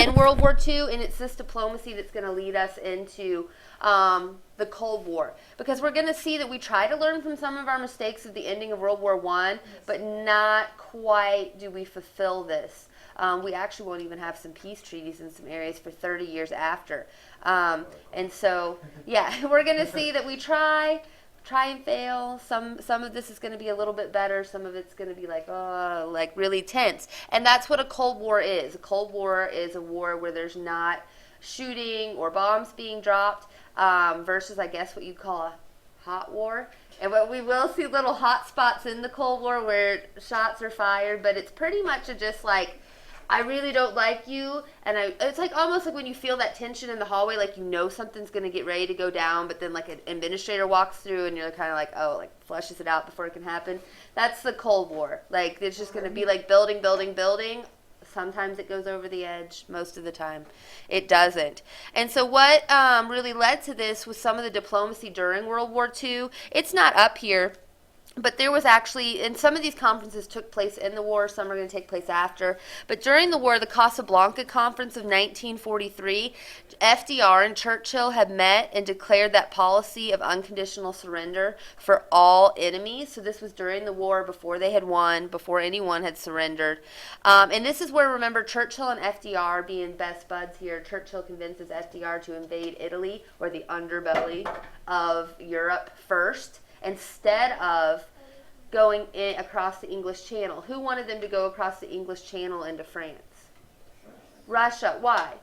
in World War II, and it's this diplomacy that's going to lead us into the Cold War, because we're going to see that we try to learn from some of our mistakes at the ending of World War I, but not quite do we fulfill this. We actually won't even have some peace treaties in some areas for 30 years after. And so, yeah, we're going to see that we try and fail. Some of this is going to be a little bit better. Some of it's going to be like really tense. And that's what a Cold War is. A Cold War is a war where there's not shooting or bombs being dropped, versus, I guess, what you'd call a hot war. And we will see little hot spots in the Cold War where shots are fired, but it's pretty much just like, I really don't like you, and it's like almost like when you feel that tension in the hallway, like you know something's going to get ready to go down, but then like an administrator walks through and you're kind of like, oh, like flushes it out before it can happen. That's the Cold War. Like, it's just going to be like building. Sometimes it goes over the edge. Most of the time it doesn't. And so what really led to this was some of the diplomacy during World War II. It's not up here, but there was actually, and some of these conferences took place in the war, some are going to take place after. But during the war, the Casablanca Conference of 1943, FDR and Churchill had met and declared that policy of unconditional surrender for all enemies. So this was during the war, before they had won, before anyone had surrendered. And this is where, remember, Churchill and FDR being best buds here. Churchill convinces FDR to invade Italy, or the underbelly of Europe, first, instead of going in across the English Channel. Who wanted them to go across the English Channel into France? Russia. Why?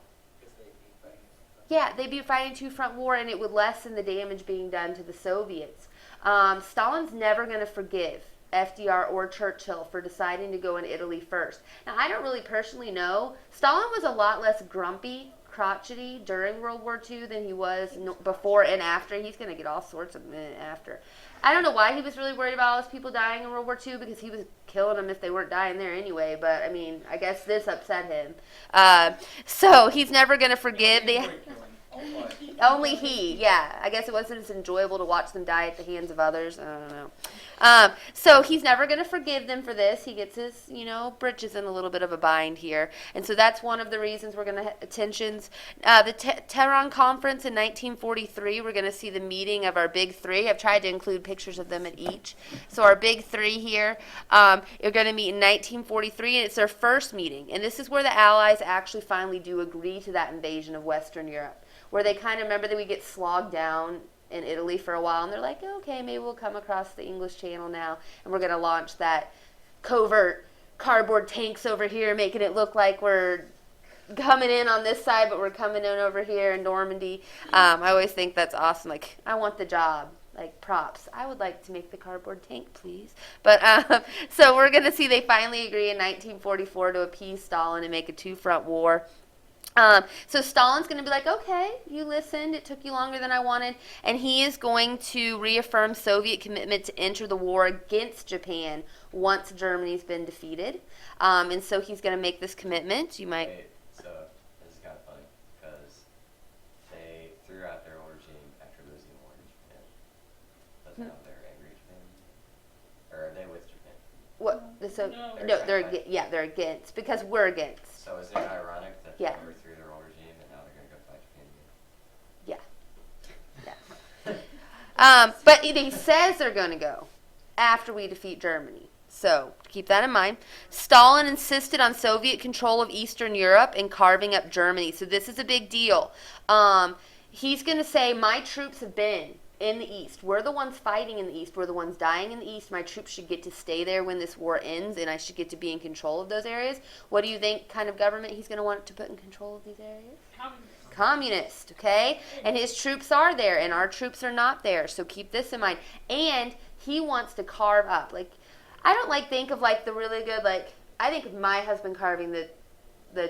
Yeah, they'd be fighting two-front war, and it would lessen the damage being done to the Soviets. Stalin's never going to forgive FDR or Churchill for deciding to go in Italy first. Now, I don't really personally know. Stalin was a lot less grumpy, crotchety during World War II than he was before and after. He's going to get all sorts of after. I don't know why he was really worried about all those people dying in World War II, because he was killing them if they weren't dying there anyway. But, I mean, I guess this upset him. So he's never going to forgive. Only he, yeah. I guess it wasn't as enjoyable to watch them die at the hands of others. I don't know. So he's never going to forgive them for this. He gets his, britches in a little bit of a bind here. And so that's one of the reasons we're going to have tensions. The Tehran Conference in 1943, we're going to see the meeting of our big three. I've tried to include pictures of them at each. So our big three here are going to meet in 1943, and it's their first meeting. And this is where the Allies actually finally do agree to that invasion of Western Europe, where they kind of remember that we get slogged down in Italy for a while, and they're like, okay, maybe we'll come across the English Channel now, and we're going to launch that covert cardboard tanks over here, making it look like we're coming in on this side, but we're coming in over here in Normandy. I always think that's awesome. Like, I want the job. Like, props. I would like to make the cardboard tank, please. But so we're going to see they finally agree in 1944 to appease Stalin and make a two-front war. So Stalin's going to be like, okay, you listened. It took you longer than I wanted. And he is going to reaffirm Soviet commitment to enter the war against Japan once Germany's been defeated. And so he's going to make this commitment. You might... Wait, so this is kind of funny, because they threw out their old regime after losing the war in Japan. But now they're angry at Japan? Or are they with Japan? What? So, no, they're against, because we're against. So is it ironic that they overthrew their old regime and now they're going to go fight Japan again? Yeah. But he says they're going to go after we defeat Germany. So keep that in mind. Stalin insisted on Soviet control of Eastern Europe and carving up Germany. So this is a big deal. He's going to say, my troops have been in the East. We're the ones fighting in the East. We're the ones dying in the East. My troops should get to stay there when this war ends, and I should get to be in control of those areas. What do you think kind of government he's going to want to put in control of these areas? Communist, okay? And his troops are there, and our troops are not there. So keep this in mind. And he wants to carve up. Like, I don't think of the really good, I think of my husband carving the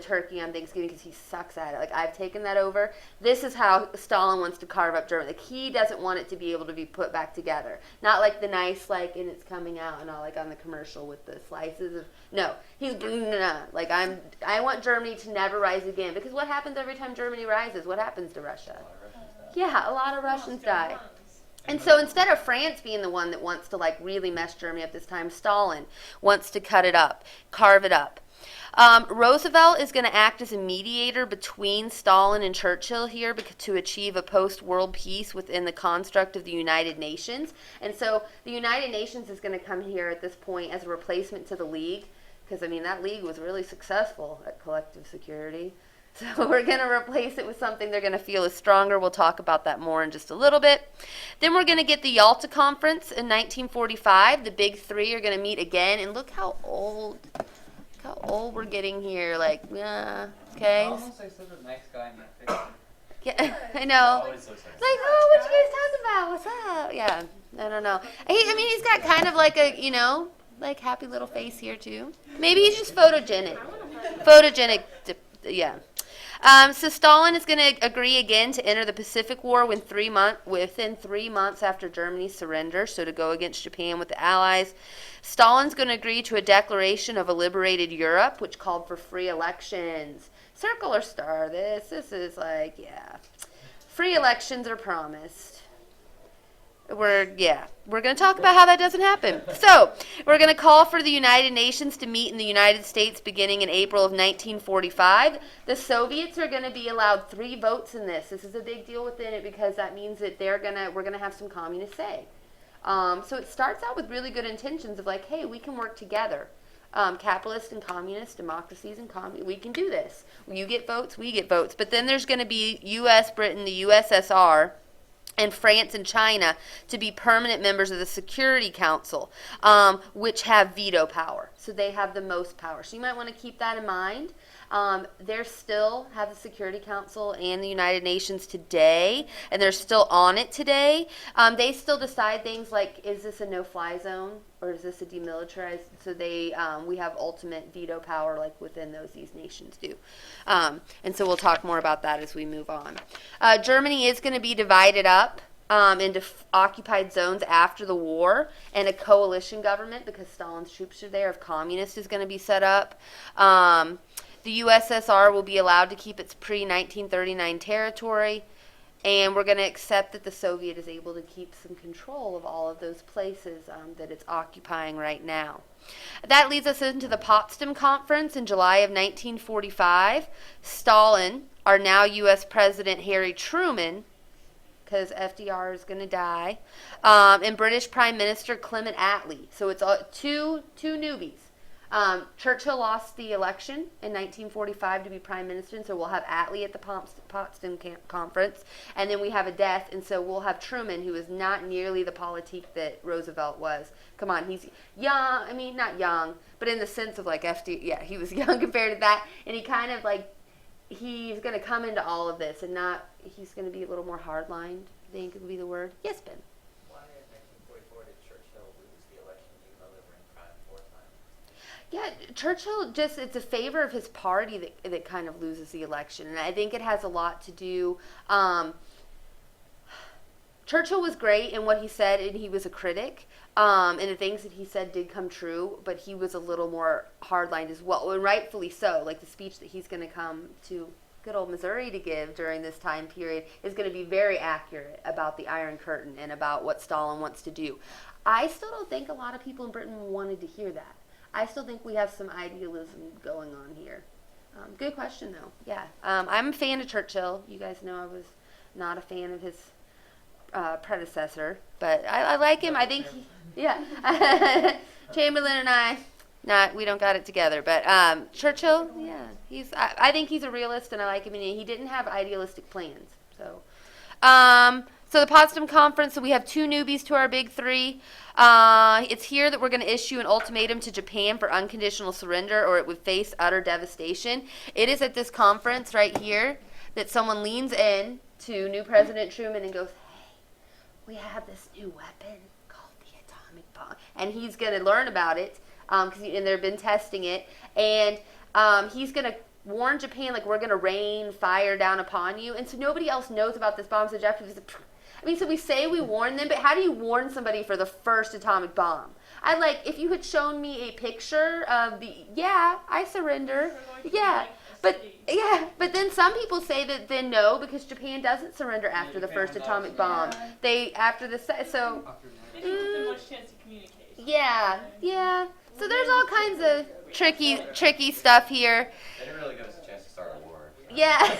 turkey on Thanksgiving because he sucks at it. I've taken that over. This is how Stalin wants to carve up Germany. He doesn't want it to be able to be put back together. Not like the nice, and it's coming out and all, on the commercial with the slices of, no. He's, I want Germany to never rise again. Because what happens every time Germany rises? What happens to Russia? Yeah, a lot of Russians die. And so instead of France being the one that wants to really mess Germany up this time, Stalin wants to cut it up, carve it up. Roosevelt is going to act as a mediator between Stalin and Churchill here to achieve a post-world peace within the construct of the United Nations. And so the United Nations is going to come here at this point as a replacement to the League, because, I mean, that League was really successful at collective security. So we're going to replace it with something they're going to feel is stronger. We'll talk about that more in just a little bit. Then we're going to get the Yalta Conference in 1945. The big three are going to meet again. And look how old we're getting here. Like, yeah, okay. Almost like such a nice guy in that picture. Yeah, I know. Always so sad. Like, oh, what you guys talking about? What's up? Yeah, I don't know. I mean, he's got kind of like a, like happy little face here too. Maybe he's just photogenic. Photogenic, yeah. So Stalin is going to agree again to enter the Pacific War within 3 months after Germany's surrender, so to go against Japan with the Allies. Stalin's going to agree to a declaration of a liberated Europe, which called for free elections. Circle or star this. This is like, yeah. Free elections are promised. We're going to talk about how that doesn't happen. So, we're going to call for the United Nations to meet in the United States beginning in April of 1945. The Soviets are going to be allowed 3 votes in this. This is a big deal within it because that means that we're going to have some communist say. So it starts out with really good intentions of like, hey, we can work together. Capitalist and communist democracies and we can do this. You get votes, we get votes. But then there's going to be U.S., Britain, the USSR, and France and China to be permanent members of the Security Council, which have veto power. So they have the most power. So you might want to keep that in mind. They still have the Security Council and the United Nations today, and they're still on it today. They still decide things like, is this a no-fly zone or is this a demilitarized? So we have ultimate veto power like within these nations do. And so we'll talk more about that as we move on. Germany is going to be divided up into occupied zones after the war, and a coalition government, because Stalin's troops are there, of communists is going to be set up. The USSR will be allowed to keep its pre-1939 territory, and we're going to accept that the Soviet is able to keep some control of all of those places that it's occupying right now. That leads us into the Potsdam Conference in July of 1945. Stalin, our now U.S. President Harry Truman, because FDR is going to die, and British Prime Minister Clement Attlee. So it's two newbies. Churchill lost the election in 1945 to be prime minister, and so we'll have Attlee at the Potsdam Conference, and then we have a death, and so we'll have Truman, who is not nearly the politique that Roosevelt was. Come on, he's young. I mean, not young, but in the sense of like FD. Yeah, he was young compared to that, and he kind of like he's going to come into all of this, and he's going to be a little more hardlined. I think would be the word. Yes, Ben. Why in 1944 did Churchill lose the election even though they were in prime 4 times? Yeah, Churchill it's a favor of his party that kind of loses the election. And I think it has a lot to do, Churchill was great in what he said, and he was a critic. And the things that he said did come true, but he was a little more hardlined as well, and rightfully so. Like the speech that he's going to come to good old Missouri to give during this time period is going to be very accurate about the Iron Curtain and about what Stalin wants to do. I still don't think a lot of people in Britain wanted to hear that. I still think we have some idealism going on here. Good question, though. Yeah. I'm a fan of Churchill. You guys know I was not a fan of his predecessor, but I like him. I think Chamberlain and I, we don't got it together, but Churchill, yeah, I think he's a realist, and I like him, and he didn't have idealistic plans. So the Potsdam Conference, so we have 2 newbies to our big 3. It's here that we're going to issue an ultimatum to Japan for unconditional surrender, or it would face utter devastation. It is at this conference right here that someone leans in to new President Truman and goes, we have this new weapon called the atomic bomb. And he's going to learn about it, and they've been testing it. And he's going to warn Japan, like, we're going to rain fire down upon you. And so nobody else knows about this bomb. So Jeff was like, so we say we warn them, but how do you warn somebody for the first atomic bomb? If you had shown me a picture of I surrender. But then some people say that then no, because Japan doesn't surrender after the first atomic bomb. They, after the, so. They give them much chance to communicate. Yeah. So there's all kinds of tricky stuff here. They didn't really give us a chance to start a war. Yeah.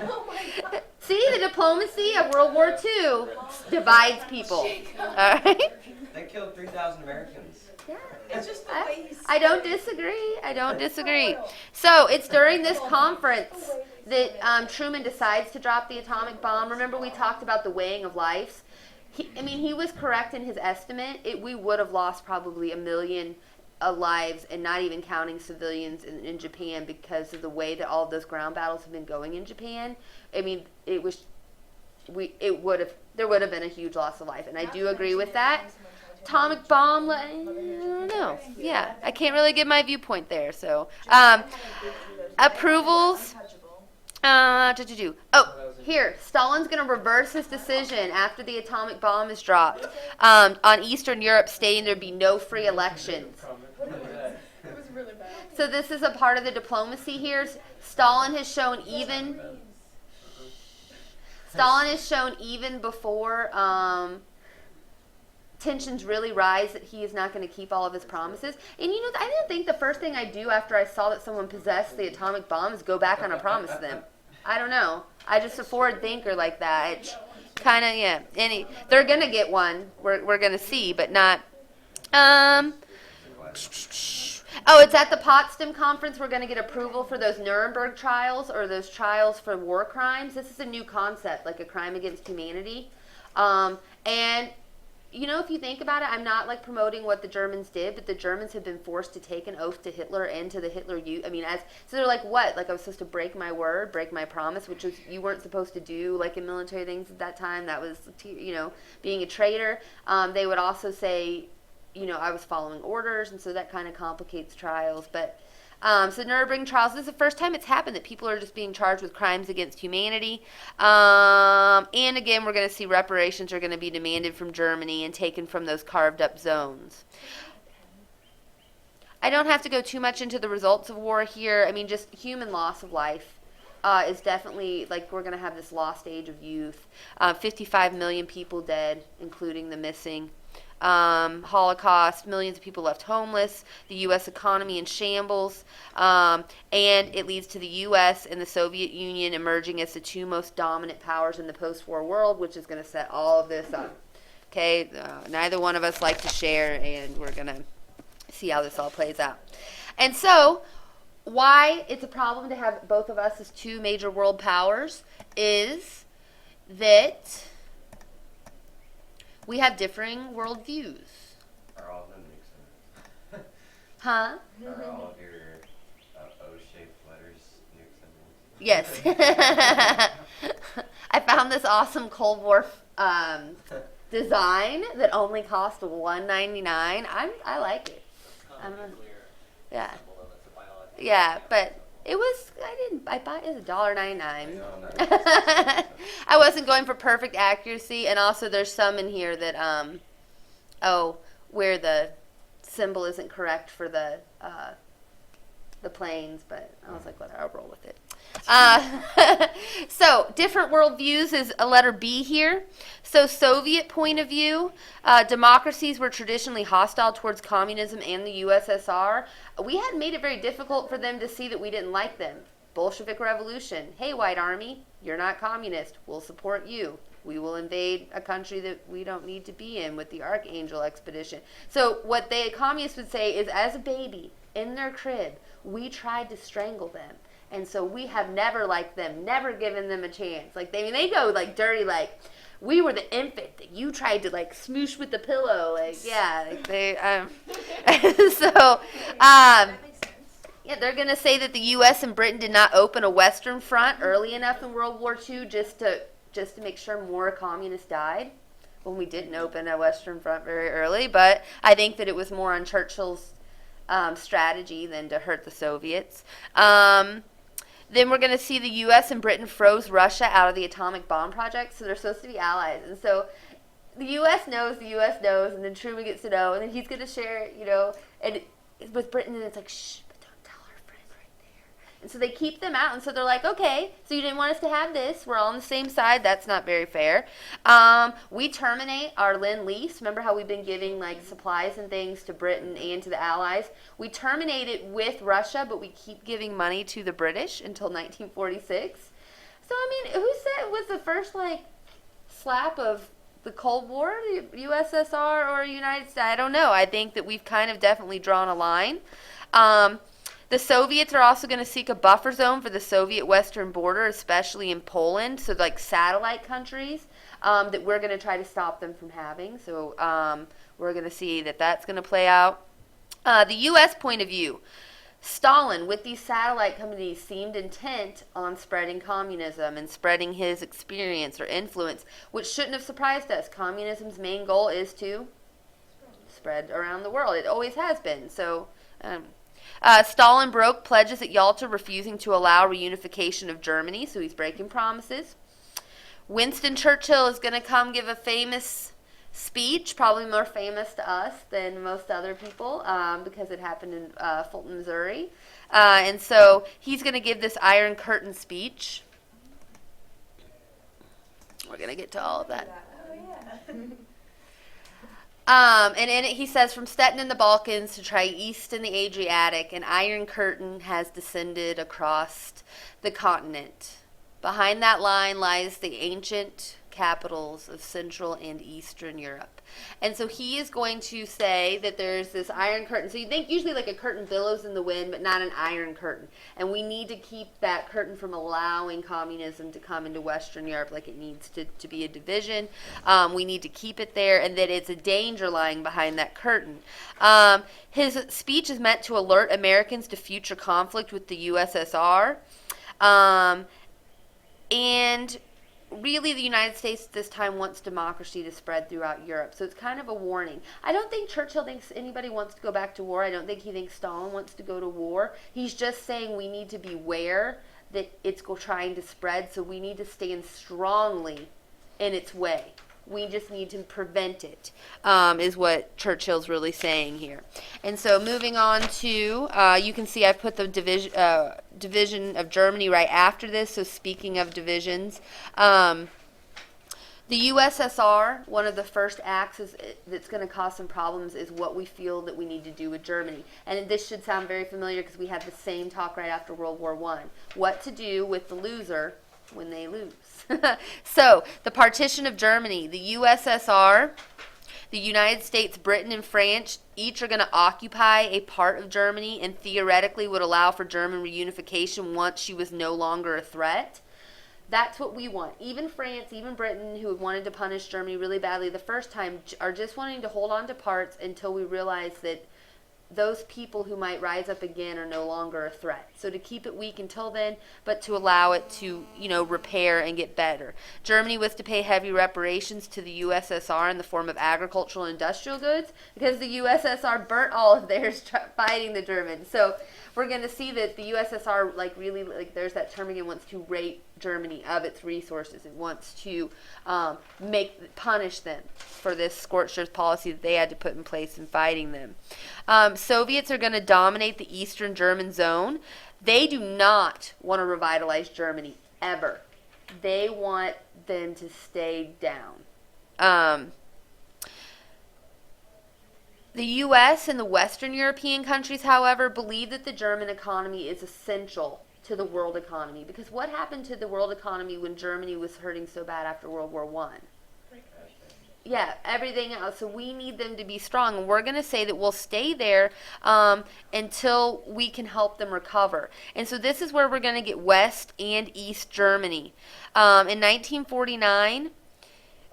Oh my God. See, the diplomacy of World War II divides people. All right. They killed 3,000 Americans. Yeah. It's just the way you I don't disagree. I don't disagree. So it's during this conference that Truman decides to drop the atomic bomb. Remember, we talked about the weighing of lives. He was correct in his estimate. We would have lost probably 1 million lives, and not even counting civilians in Japan, because of the way that all of those ground battles have been going in Japan. I mean, there would have been a huge loss of life, and I do agree with that. Atomic bomb, I don't know. Yeah, I can't really give my viewpoint there. So, approvals. Oh, here, Stalin's going to reverse his decision after the atomic bomb is dropped on Eastern Europe, stating there'd be no free elections. It was really bad. So this is a part of the diplomacy here. Stalin has shown even before tensions really rise that he is not going to keep all of his promises. And you know, I didn't think the first thing I'd do after I saw that someone possessed the atomic bomb is go back on a promise to them. I don't know. I just a forward thinker like that. It's kind of, yeah. They're going to get one. We're going to see, but not. Oh, it's at the Potsdam Conference. We're going to get approval for those Nuremberg trials, or those trials for war crimes. This is a new concept, like a crime against humanity. And you know, if you think about it, I'm not like promoting what the Germans did, but the Germans have been forced to take an oath to Hitler and to the Hitler Youth. I mean, so they're like, what? Like, I was supposed to break my word, break my promise, which was you weren't supposed to do, like in military things at that time. That was, you know, being a traitor. They would also say, you know, I was following orders, and so that kind of complicates trials. But so Nuremberg trials, this is the first time it's happened that people are just being charged with crimes against humanity. And again, we're going to see reparations are going to be demanded from Germany and taken from those carved up zones. I don't have to go too much into the results of war here. I mean, just human loss of life is definitely, like, we're going to have this lost age of youth. 55 million people dead, including the missing. Holocaust, millions of people left homeless, the U.S. economy in shambles, and it leads to the U.S. and the Soviet Union emerging as the two most dominant powers in the post-war world, which is going to set all of this up. Okay, neither one of us like to share, and we're going to see how this all plays out. And so, why it's a problem to have both of us as two major world powers is that we have differing worldviews. Are all of them nuke symbols? Huh? Are all of your O-shaped letters nuke symbols? Yes. I found this awesome Cold War design that only cost $1.99. I like it. Yeah. Yeah, but it was, I bought it was $1.99. I wasn't going for perfect accuracy, and also there's some in here that, where the symbol isn't correct for the planes, but I was like, whatever, I'll roll with it. So, different worldviews is a letter B here. So, Soviet point of view, democracies were traditionally hostile towards communism and the USSR. We had made it very difficult for them to see that we didn't like them. Bolshevik Revolution. Hey, White Army, you're not communist. We'll support you. We will invade a country that we don't need to be in with the Archangel expedition. So what the communists would say is, as a baby in their crib, we tried to strangle them. And so we have never liked them, never given them a chance. Like they go like dirty, like we were the infant that you tried to like smoosh with the pillow. Like, yeah, like they, so, That makes sense. yeah, they're going to say that the U.S. and Britain did not open a Western front early enough in World War II just to make sure more communists died, when we didn't open a Western front very early. But I think that it was more on Churchill's strategy than to hurt the Soviets. Then we're going to see the U.S. and Britain froze Russia out of the atomic bomb project, so they're supposed to be allies. And so the U.S. knows, and then Truman gets to know, and then he's going to share, you know, and with Britain, and it's like, shh, but don't tell our friend right there. And so they keep them out. And so they're like, okay, so you didn't want us to have this. We're all on the same side. That's not very fair. We terminate our Lend-Lease. Remember how we've been giving like supplies and things to Britain and to the Allies? We terminate it with Russia, but we keep giving money to the British until 1946. So, I mean, who said was the first like slap of the Cold War, the USSR or United States? I don't know. I think that we've kind of definitely drawn a line. The Soviets are also going to seek a buffer zone for the Soviet western border, especially in Poland, so like satellite countries that we're going to try to stop them from having. So we're going to see that that's going to play out. The U.S. point of view. Stalin, with these satellite companies, seemed intent on spreading communism and spreading his experience or influence, which shouldn't have surprised us. Communism's main goal is to spread around the world. It always has been. So, Stalin broke pledges at Yalta, refusing to allow reunification of Germany, so he's breaking promises. Winston Churchill is going to come give a famous speech, probably more famous to us than most other people, because it happened in Fulton, Missouri. And so he's going to give this Iron Curtain speech. We're going to get to all of that. Oh, yeah. And in it he says, from Stettin in the Balkans to Trieste in the Adriatic, an Iron Curtain has descended across the continent. Behind that line lies the ancient capitals of Central and Eastern Europe. And so he is going to say that there's this Iron Curtain. So you think usually like a curtain billows in the wind, but not an Iron Curtain. And we need to keep that curtain from allowing communism to come into Western Europe like it needs to be a division. We need to keep it there, and that it's a danger lying behind that curtain. His speech is meant to alert Americans to future conflict with the USSR. And really, the United States at this time wants democracy to spread throughout Europe. So it's kind of a warning. I don't think Churchill thinks anybody wants to go back to war. I don't think he thinks Stalin wants to go to war. He's just saying we need to beware that it's trying to spread, so we need to stand strongly in its way. We just need to prevent it, is what Churchill's really saying here. And so moving on to, you can see I put the division of Germany right after this. So speaking of divisions, the USSR, one of the first acts that's going to cause some problems is what we feel that we need to do with Germany. And this should sound very familiar because we had the same talk right after World War I. What to do with the loser when they lose. So, the partition of Germany, the USSR, the United States, Britain, and France, each are going to occupy a part of Germany and theoretically would allow for German reunification once she was no longer a threat. That's what we want. Even France, even Britain, who wanted to punish Germany really badly the first time, are just wanting to hold on to parts until we realize that those people who might rise up again are no longer a threat. So to keep it weak until then, but to allow it to, repair and get better. Germany was to pay heavy reparations to the USSR in the form of agricultural and industrial goods because the USSR burnt all of theirs fighting the Germans. So we're going to see that the USSR, really, there's that term again, wants to rape Germany of its resources. It wants to punish them for this scorched earth policy that they had to put in place in fighting them. Soviets are going to dominate the Eastern German zone. They do not want to revitalize Germany, ever. They want them to stay down. The U.S. and the Western European countries, however, believe that the German economy is essential to the world economy. Because what happened to the world economy when Germany was hurting so bad after World War I? Yeah, everything else. So we need them to be strong. And we're going to say that we'll stay there until we can help them recover. And so this is where we're going to get West and East Germany. In 1949,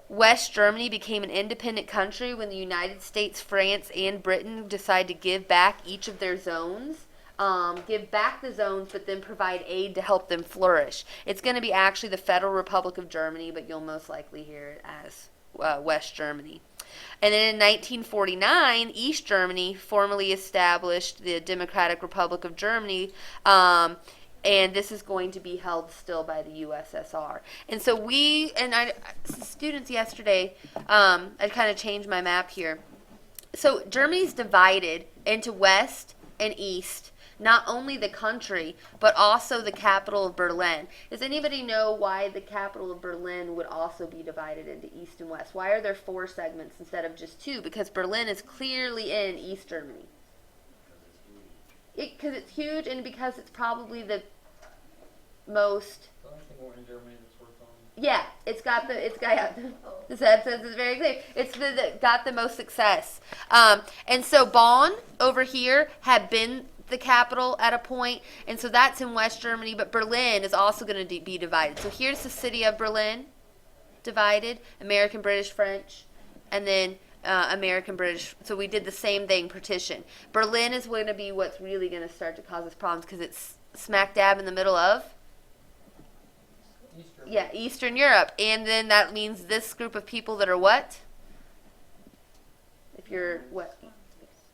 West Germany became an independent country when the United States, France, and Britain decided to give back each of their zones. Give back the zones, but then provide aid to help them flourish. It's going to be actually the Federal Republic of Germany, but you'll most likely hear it as West Germany. And then in 1949, East Germany formally established the Democratic Republic of Germany, and this is going to be held still by the USSR. And so students yesterday, I kind of changed my map here. So Germany's divided into West and East not only the country, but also the capital of Berlin. Does anybody know why the capital of Berlin would also be divided into East and West? Why are there 4 segments instead of just 2? Because Berlin is clearly in East Germany. Because it's huge, and because it's probably the most. The only thing more in Germany that's worth on. Yeah, it's got the says it's very clear. It's got the most success. And so Bonn over here had been the capital at a point, and so that's in West Germany. But Berlin is also going to be divided. So here's the city of Berlin, divided: American, British, French, and then American, British. So we did the same thing, partition. Berlin is going to be what's really going to start to cause us problems because it's smack dab in the middle of. Eastern. Yeah, Eastern Europe. And then that means this group of people that are what? If you're what?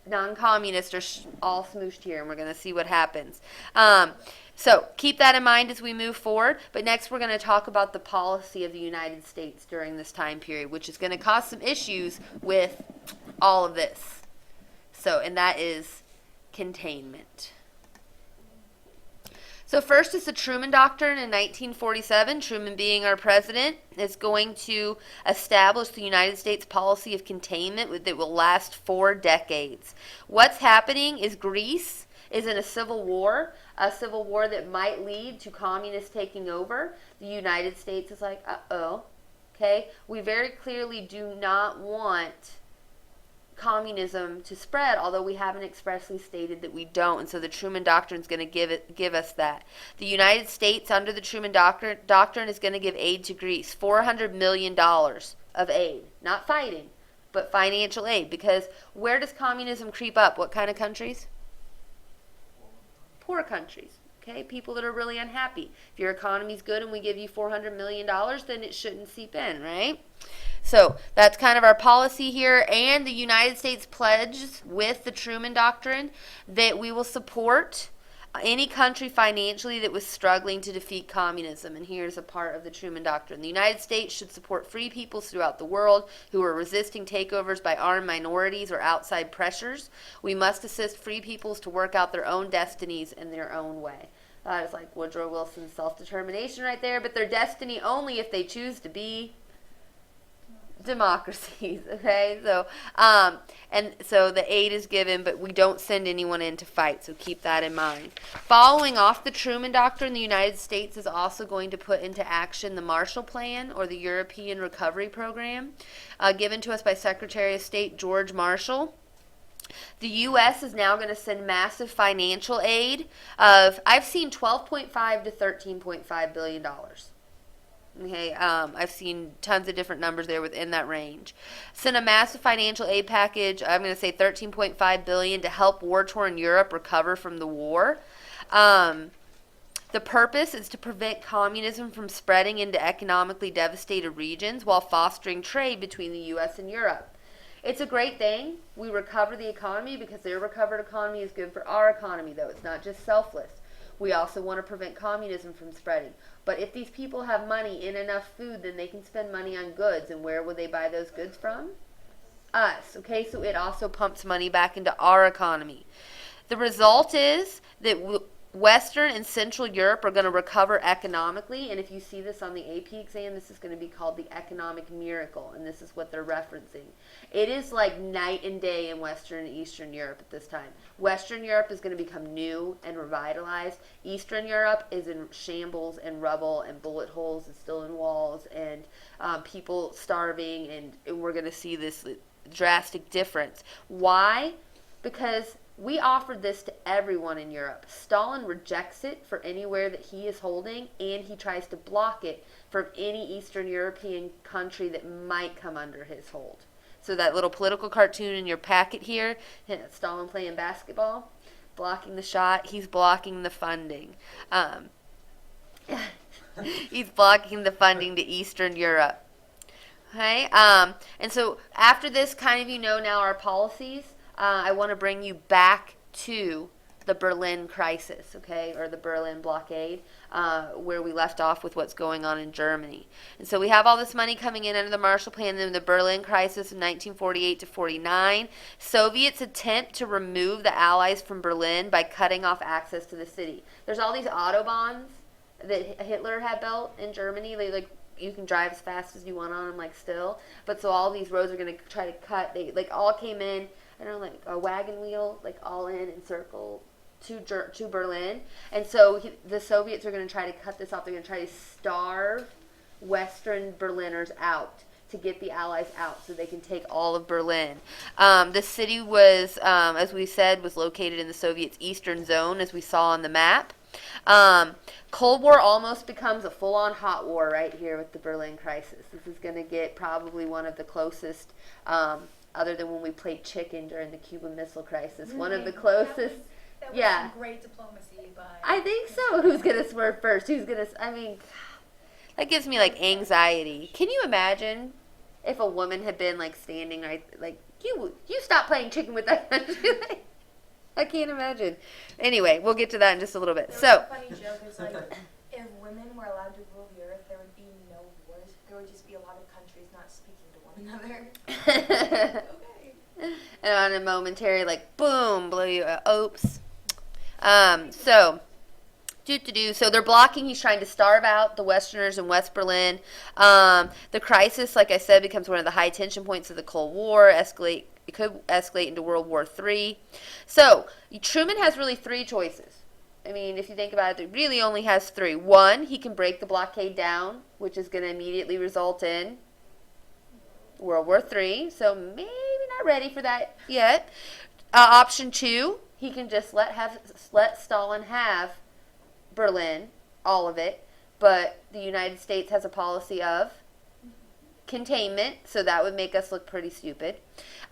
Non-communist are all smooshed here, and we're going to see what happens. So keep that in mind as we move forward. But next we're going to talk about the policy of the United States during this time period, which is going to cause some issues with all of this. So, and that is containment. So first is the Truman Doctrine in 1947. Truman, being our president, is going to establish the United States policy of containment that will last 4 decades. What's happening is Greece is in a civil war that might lead to communists taking over. The United States is like, uh-oh, okay? We very clearly do not want communism to spread, although we haven't expressly stated that we don't, and so the Truman Doctrine is going to give us that. The United States, under the Truman Doctrine, is going to give aid to Greece, $400 million of aid, not fighting, but financial aid, because where does communism creep up? What kind of countries? Poor countries. Okay, people that are really unhappy. If your economy's good and we give you $400 million, then it shouldn't seep in, right? So that's kind of our policy here. And the United States pledges with the Truman Doctrine that we will support any country financially that was struggling to defeat communism. And here's a part of the Truman Doctrine. The United States should support free peoples throughout the world who are resisting takeovers by armed minorities or outside pressures. We must assist free peoples to work out their own destinies in their own way. That is like Woodrow Wilson's self-determination right there, but their destiny only if they choose to be democracies, okay? So, and so the aid is given, but we don't send anyone in to fight, so keep that in mind. Following off the Truman Doctrine, the United States is also going to put into action the Marshall Plan, or the European Recovery Program, given to us by Secretary of State George Marshall. The U.S. is now going to send massive financial aid of, I've seen $12.5 to $13.5 billion. Okay, I've seen tons of different numbers there within that range. Send a massive financial aid package, I'm going to say $13.5 billion to help war-torn Europe recover from the war. The purpose is to prevent communism from spreading into economically devastated regions while fostering trade between the U.S. and Europe. It's a great thing. We recover the economy because their recovered economy is good for our economy, though. It's not just selfless. We also want to prevent communism from spreading. But if these people have money and enough food, then they can spend money on goods. And where would they buy those goods from? Us. Okay, so it also pumps money back into our economy. The result is that Western and Central Europe are going to recover economically, and if you see this on the AP exam, this is going to be called the economic miracle, and this is what they're referencing. It is like night and day in Western and Eastern Europe at this time. Western Europe is going to become new and revitalized. Eastern Europe is in shambles and rubble and bullet holes and still in walls and people starving, and we're going to see this drastic difference. Why? Because we offered this to everyone in Europe. Stalin rejects it for anywhere that he is holding, and he tries to block it from any Eastern European country that might come under his hold. So that little political cartoon in your packet here, Stalin playing basketball, blocking the shot, he's blocking the funding. He's blocking the funding to Eastern Europe. Okay, and so after this, kind of now our policies. I want to bring you back to the Berlin crisis, okay, or the Berlin blockade. where we left off with what's going on in Germany. And so we have all this money coming in under the Marshall Plan, then the Berlin crisis of 1948 to 49. Soviets attempt to remove the Allies from Berlin by cutting off access to the city. There's all these autobahns that Hitler had built in Germany. They like you can drive as fast as you want on them, like still. But so all these roads are going to try to cut. They like all came in. I don't know, like a wagon wheel, like all in and circle to Berlin. And so the Soviets are going to try to cut this off. They're going to try to starve Western Berliners out to get the Allies out so they can take all of Berlin. The city was, as we said, was located in the Soviets' eastern zone, as we saw on the map. Cold War almost becomes a full-on hot war right here with the Berlin crisis. This is going to get probably one of the closest, other than when we played chicken during the Cuban Missile Crisis, one of the closest. That was Yeah. some great diplomacy by. I think so. Who's going to swerve first? Who's going to, I mean, that gives me like anxiety. Can you imagine if a woman had been like standing right, like, you stop playing chicken with that country? Like, I can't imagine. Anyway, we'll get to that in just a little bit. There So, was a funny joke. It's like, if women were allowed to rule the earth, there would be no wars. There would just be a lot of countries not speaking to one another. Okay. and on a momentary, like, boom, blow you, oops. So they're blocking. He's trying to starve out the Westerners in West Berlin. The crisis, like I said, becomes one of the high tension points of the Cold War. It could escalate into World War III. So Truman has really three choices. I mean, if you think about it, it really only has three. One, he can break the blockade down, which is going to immediately result in World War III. So maybe not ready for that yet. Option two, he can just let Stalin have Berlin, all of it, but the United States has a policy of containment, so that would make us look pretty stupid.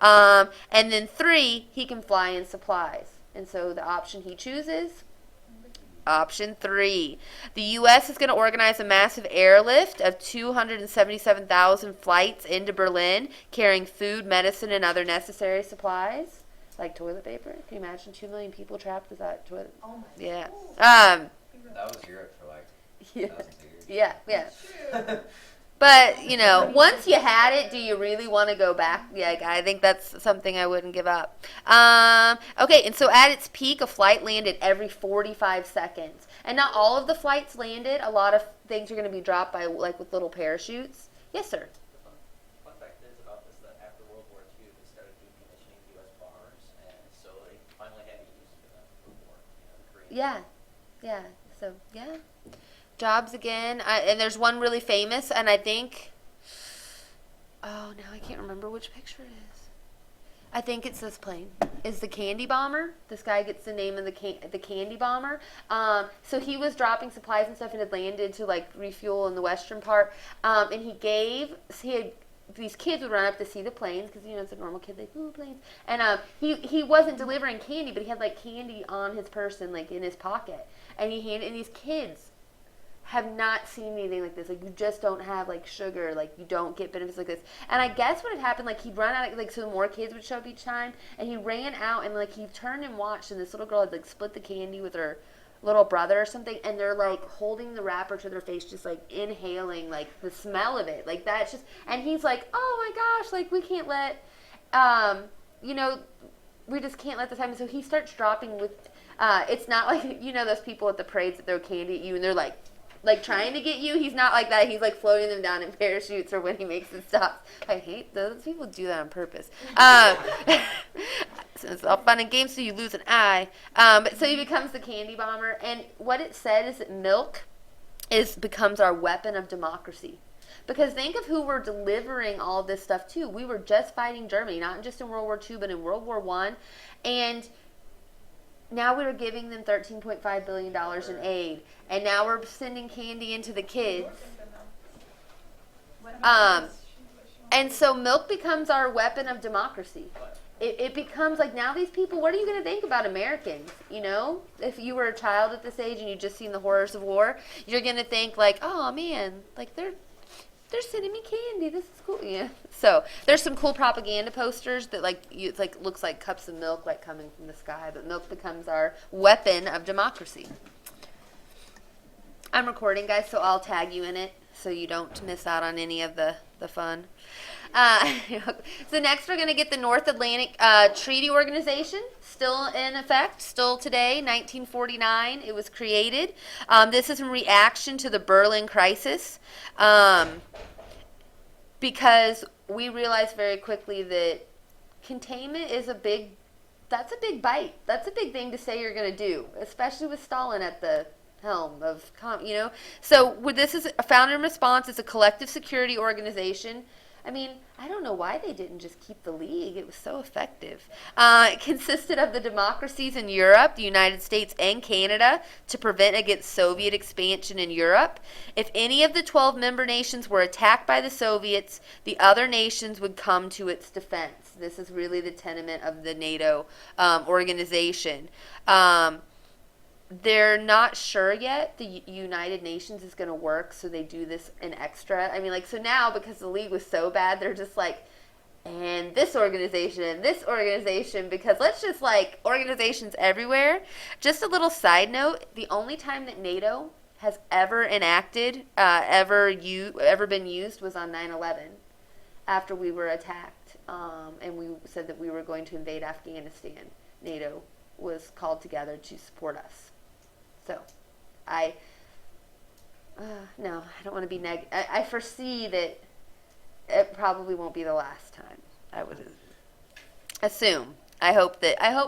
And then three, he can fly in supplies. And so the option he chooses, option three. The U.S. is going to organize a massive airlift of 277,000 flights into Berlin, carrying food, medicine, and other necessary supplies, like toilet paper. Can you imagine 2 million people trapped without toilet? Oh my Yeah. That was Europe for like Yeah. thousands of years. Yeah. But, you know, once you had it, do you really want to go back? Yeah, I think that's something I wouldn't give up. Okay, and so at its peak, a flight landed every 45 seconds. And not all of the flights landed. A lot of things are going to be dropped by, like, with little parachutes. Yes, sir. The fun fact is about this that after World War II, they started decommissioning U.S. bombers, and so they finally had to use for the war. Korean Yeah. So, yeah. Jobs again. And there's one really famous, and I think, oh, now I can't remember which picture it is. I think it's this plane. Is the Candy Bomber. This guy gets the name of the Candy Bomber. So he was dropping supplies and stuff and had landed to, like, refuel in the western part. And these kids would run up to see the planes because, you know, it's a normal kid, like, ooh, planes. And he wasn't delivering candy, but he had, like, candy on his person, like, in his pocket. And and these kids have not seen anything like this. Like, you just don't have, like, sugar. Like, you don't get benefits like this. And I guess what had happened, like, he'd run out, like, so more kids would show up each time. And he ran out, and, like, he turned and watched, and this little girl had, like, split the candy with her little brother or something. And they're, like, holding the wrapper to their face, just, like, inhaling, like, the smell of it. Like, that's just, and he's like, oh, my gosh, like, we can't let, you know, we just can't let this happen. So he starts dropping with, it's not like, you know, those people at the parades that throw candy at you, and they're, like trying to get you. He's not like that. He's like floating them down in parachutes or when he makes the stops. I hate those people do that on purpose. So it's all fun and games, so you lose an eye. But so he becomes the Candy Bomber, and what it said is that milk becomes our weapon of democracy. Because think of who we're delivering all this stuff to. We were just fighting Germany, not just in World War II, but in World War I, and now we're giving them $13.5 billion in aid, and now we're sending candy into the kids. And so milk becomes our weapon of democracy. It becomes like, now these people, what are you going to think about Americans? You know, if you were a child at this age and you'd just seen the horrors of war, you're going to think like, oh man, like they're sending me candy. This is cool. Yeah. So there's some cool propaganda posters that it's like looks like cups of milk like coming from the sky, but milk becomes our weapon of democracy. I'm recording, guys, so I'll tag you in it so you don't miss out on any of the fun. So next we're going to get the North Atlantic Treaty Organization, still in effect, still today, 1949. It was created. This is in reaction to the Berlin crisis, because we realized very quickly that containment is that's a big bite. That's a big thing to say you're going to do, especially with Stalin at the helm of, So this is founded in response. It's a collective security organization. I mean, I don't know why they didn't just keep the League. It was so effective. It consisted of the democracies in Europe, the United States and Canada, to prevent against Soviet expansion in Europe. If any of the 12 member nations were attacked by the Soviets, the other nations would come to its defense. This is really the tenement of the NATO organization. They're not sure yet the United Nations is going to work, so they do this in extra. I mean, so now, because the League was so bad, they're just and this organization, because let's just organizations everywhere. Just a little side note, the only time that NATO has ever enacted, ever been used was on 9/11, after we were attacked, and we said that we were going to invade Afghanistan. NATO was called together to support us. So, I don't want to be negative. I foresee that it probably won't be the last time. I would assume. I hope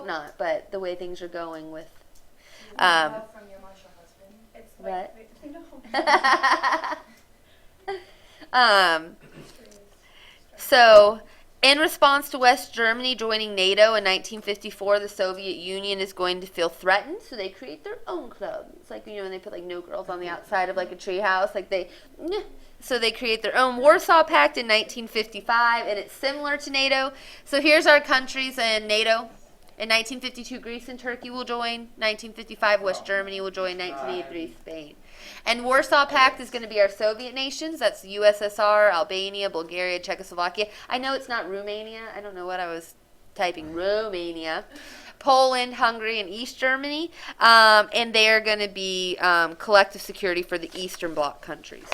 not, but the way things are going with, From your martial husband. It's What? no. So, in response to West Germany joining NATO in 1954, the Soviet Union is going to feel threatened, so they create their own club. It's like, when they put no girls on the outside of a treehouse, so they create their own Warsaw Pact in 1955, and it's similar to NATO. So here's our countries in NATO. In 1952, Greece and Turkey will join. 1955, West Germany will join. 1983, Spain. And Warsaw Pact is going to be our Soviet nations. That's the USSR, Albania, Bulgaria, Czechoslovakia. I know it's not Romania. I don't know what I was typing. Romania. Poland, Hungary, and East Germany. And they are going to be collective security for the Eastern Bloc countries.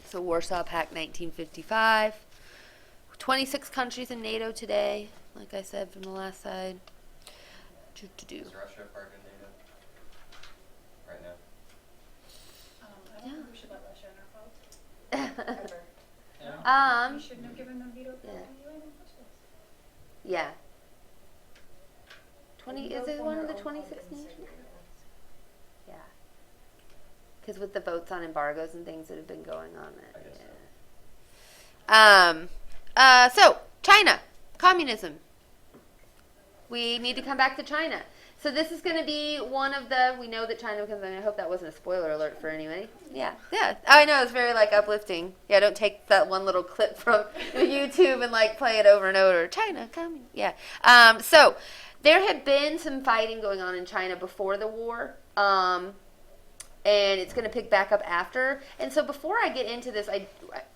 So Warsaw Pact, 1955. 26 countries in NATO today, like I said from the last side. Is Russia part of NATO right now? I don't think we should let Russia in our vote. Ever. Yeah. We shouldn't have given them veto power Yeah. anyway in the first place. Yeah. Is Vote it for one of her the own 26 public nations? security. Yeah. Because with the votes on embargoes and things that have been going on. I guess So, China. Communism. We need to come back to China. So this is going to be one of we know that China becomes, I hope that wasn't a spoiler alert for anybody. Yeah. I know, it's very uplifting. Yeah, don't take that one little clip from YouTube and play it over and over. China coming. Yeah. So there had been some fighting going on in China before the war. And it's going to pick back up after. And so before I get into this,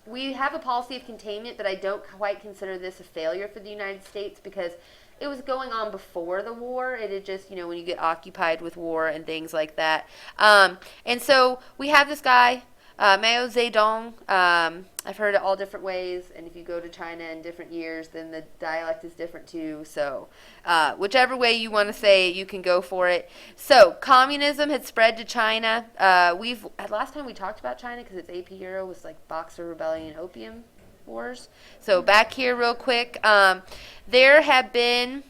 we have a policy of containment, but I don't quite consider this a failure for the United States because it was going on before the war. It had just, when you get occupied with war and things like that. And so we have this guy, Mao Zedong. I've heard it all different ways, and if you go to China in different years, then the dialect is different too. So whichever way you want to say it, you can go for it. So communism had spread to China. Last time we talked about China, because its AP Euro was Boxer Rebellion and Opium Wars. So back here real quick, there had been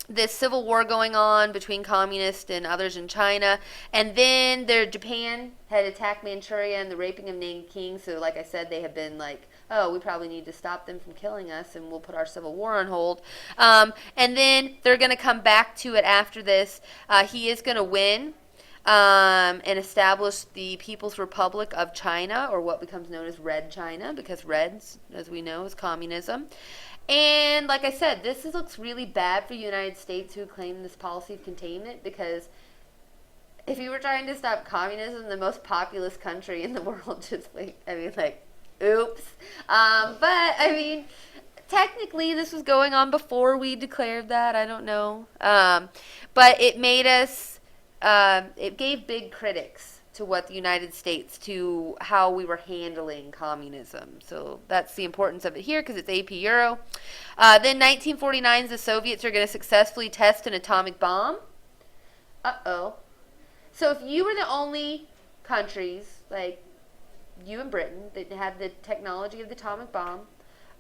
this civil war going on between communists and others in China, and then Japan had attacked Manchuria and the raping of Nanking. So like I said, they have been we probably need to stop them from killing us, and we'll put our civil war on hold. And then they're going to come back to it after this. He is going to win and establish the People's Republic of China, or what becomes known as Red China, because Reds, as we know, is communism. And like I said, this looks really bad for the United States, who claim this policy of containment, because if you were trying to stop communism, the most populous country in the world, oops. But, technically this was going on before we declared that. I don't know. But it made us, it gave big critics to what the United States, to how we were handling communism. So that's the importance of it here because it's AP Euro. Then 1949, the Soviets are going to successfully test an atomic bomb. Uh-oh. So if you were the only countries, like you and Britain, that had the technology of the atomic bomb,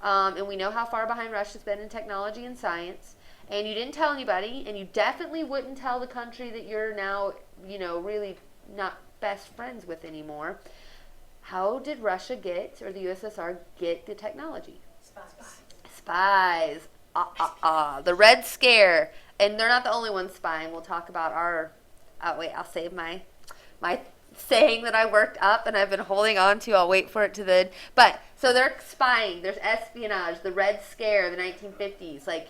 and we know how far behind Russia's been in technology and science, and you didn't tell anybody, and you definitely wouldn't tell the country that you're now, really not best friends with anymore, how did Russia get, or the USSR get the technology? Spies. The Red Scare. And they're not the only ones spying. We'll talk about our... wait, I'll save my saying that I worked up and I've been holding on to. I'll wait for it to the... But, so they're spying. There's espionage. The Red Scare, the 1950s. Like,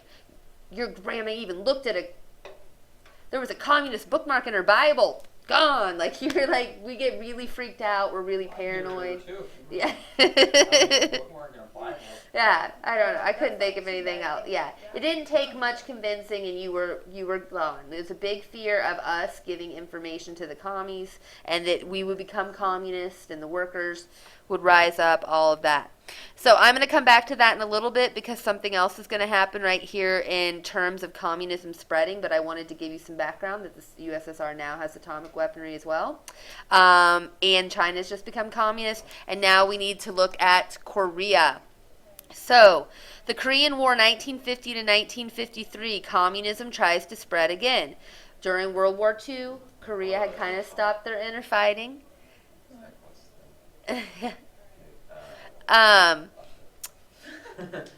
your grandma even looked at there was a communist bookmark in her Bible. Gone. Like, you're like, we get really freaked out. We're really paranoid. Yeah. Yeah, I don't know. I couldn't think of anything else. Yeah, it didn't take much convincing, and you were glowing. There's a big fear of us giving information to the commies, and that we would become communist, and the workers would rise up. All of that. So I'm going to come back to that in a little bit because something else is going to happen right here in terms of communism spreading. But I wanted to give you some background that the USSR now has atomic weaponry as well, and China's just become communist, and now we need to look at Korea. So, the Korean War 1950 to 1953, communism tries to spread again. During World War II, Korea had kind of stopped their inner fighting. And